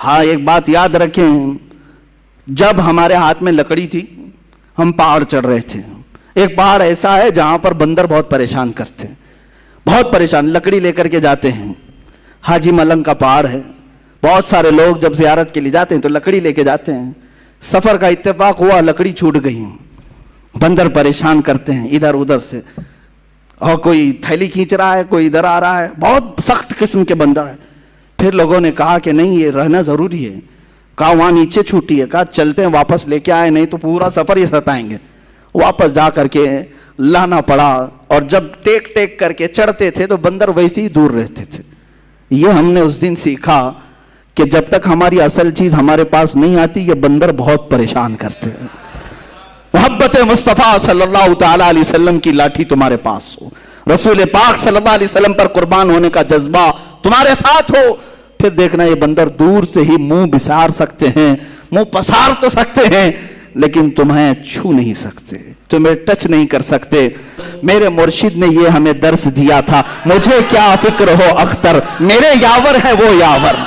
ہاں ایک بات یاد رکھیں, جب ہمارے ہاتھ میں لکڑی تھی ہم پہاڑ چڑھ رہے تھے. ایک پہاڑ ایسا ہے جہاں پر بندر بہت پریشان کرتے ہیں, بہت پریشان, لکڑی لے کر کے جاتے ہیں. حاجی ملنگ کا پہاڑ ہے, بہت سارے لوگ جب زیارت کے لیے جاتے ہیں تو لکڑی لے کے جاتے ہیں. سفر کا اتفاق ہوا, لکڑی چھوٹ گئی, بندر پریشان کرتے ہیں ادھر ادھر سے, اور کوئی تھیلی کھینچ رہا ہے, کوئی ادھر آ رہا ہے, بہت سخت قسم کے بندر ہے. پھر لوگوں نے کہا کہ نہیں یہ رہنا ضروری ہے. کہا وہاں نیچے چھوٹی ہے, کہا چلتے ہیں واپس لے کے آئے, نہیں تو پورا سفر ہی ستائیں گے. واپس جا کر کے لانا پڑا, اور جب ٹیک ٹیک کر کے چڑھتے تھے تو بندر ویسے ہی دور رہتے تھے. یہ ہم نے اس دن سیکھا کہ جب تک ہماری اصل چیز ہمارے پاس نہیں آتی یہ بندر بہت پریشان کرتے ہیں. محبت مصطفیٰ صلی اللہ تعالی علیہ وسلم کی لاٹھی تمہارے پاس ہو, رسول پاک صلی اللہ علیہ وسلم پر قربان ہونے کا جذبہ تمہارے ساتھ ہو, پھر دیکھنا یہ بندر دور سے ہی منہ بسار سکتے ہیں, منہ پسار تو سکتے ہیں, لیکن تمہیں چھو نہیں سکتے, تمہیں ٹچ نہیں کر سکتے. میرے مرشد نے یہ ہمیں درس دیا تھا, مجھے کیا فکر ہو اختر میرے یاور ہے وہ یاور,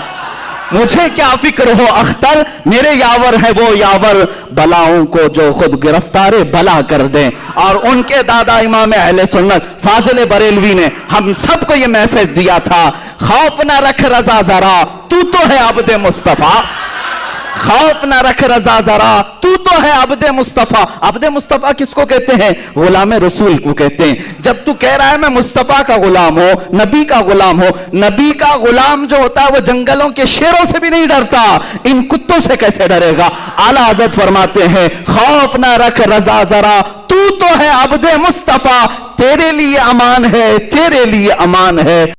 مجھے کیا فکر ہو اختر میرے یاور ہے وہ یاور, بلاؤں کو جو خود گرفتار بلا کر دیں. اور ان کے دادا امام اہل سنت فاضل بریلوی نے ہم سب کو یہ میسج دیا تھا, خوف نہ رکھ رضا ذرا تو ہے عبد مصطفیٰ. خوف نہ رکھ رضا ذرا، تو ہے عبد مصطفیٰ۔ عبد مصطفیٰ کس کو کہتے ہیں؟ غلام رسول کو کہتے ہیں۔ جب تو کہہ رہا ہے میں مصطفیٰ کا غلام ہوں، نبی کا غلام ہوں، نبی کا غلام جو ہوتا ہے وہ جنگلوں کے شیروں سے بھی نہیں ڈرتا، ان کتوں سے کیسے ڈرے گا؟ اعلیٰ حضرت فرماتے ہیں خوف نہ رکھ رضا ذرا، تو ہے عبد مصطفیٰ، تیرے لیے امان ہے، تیرے لیے امان ہے۔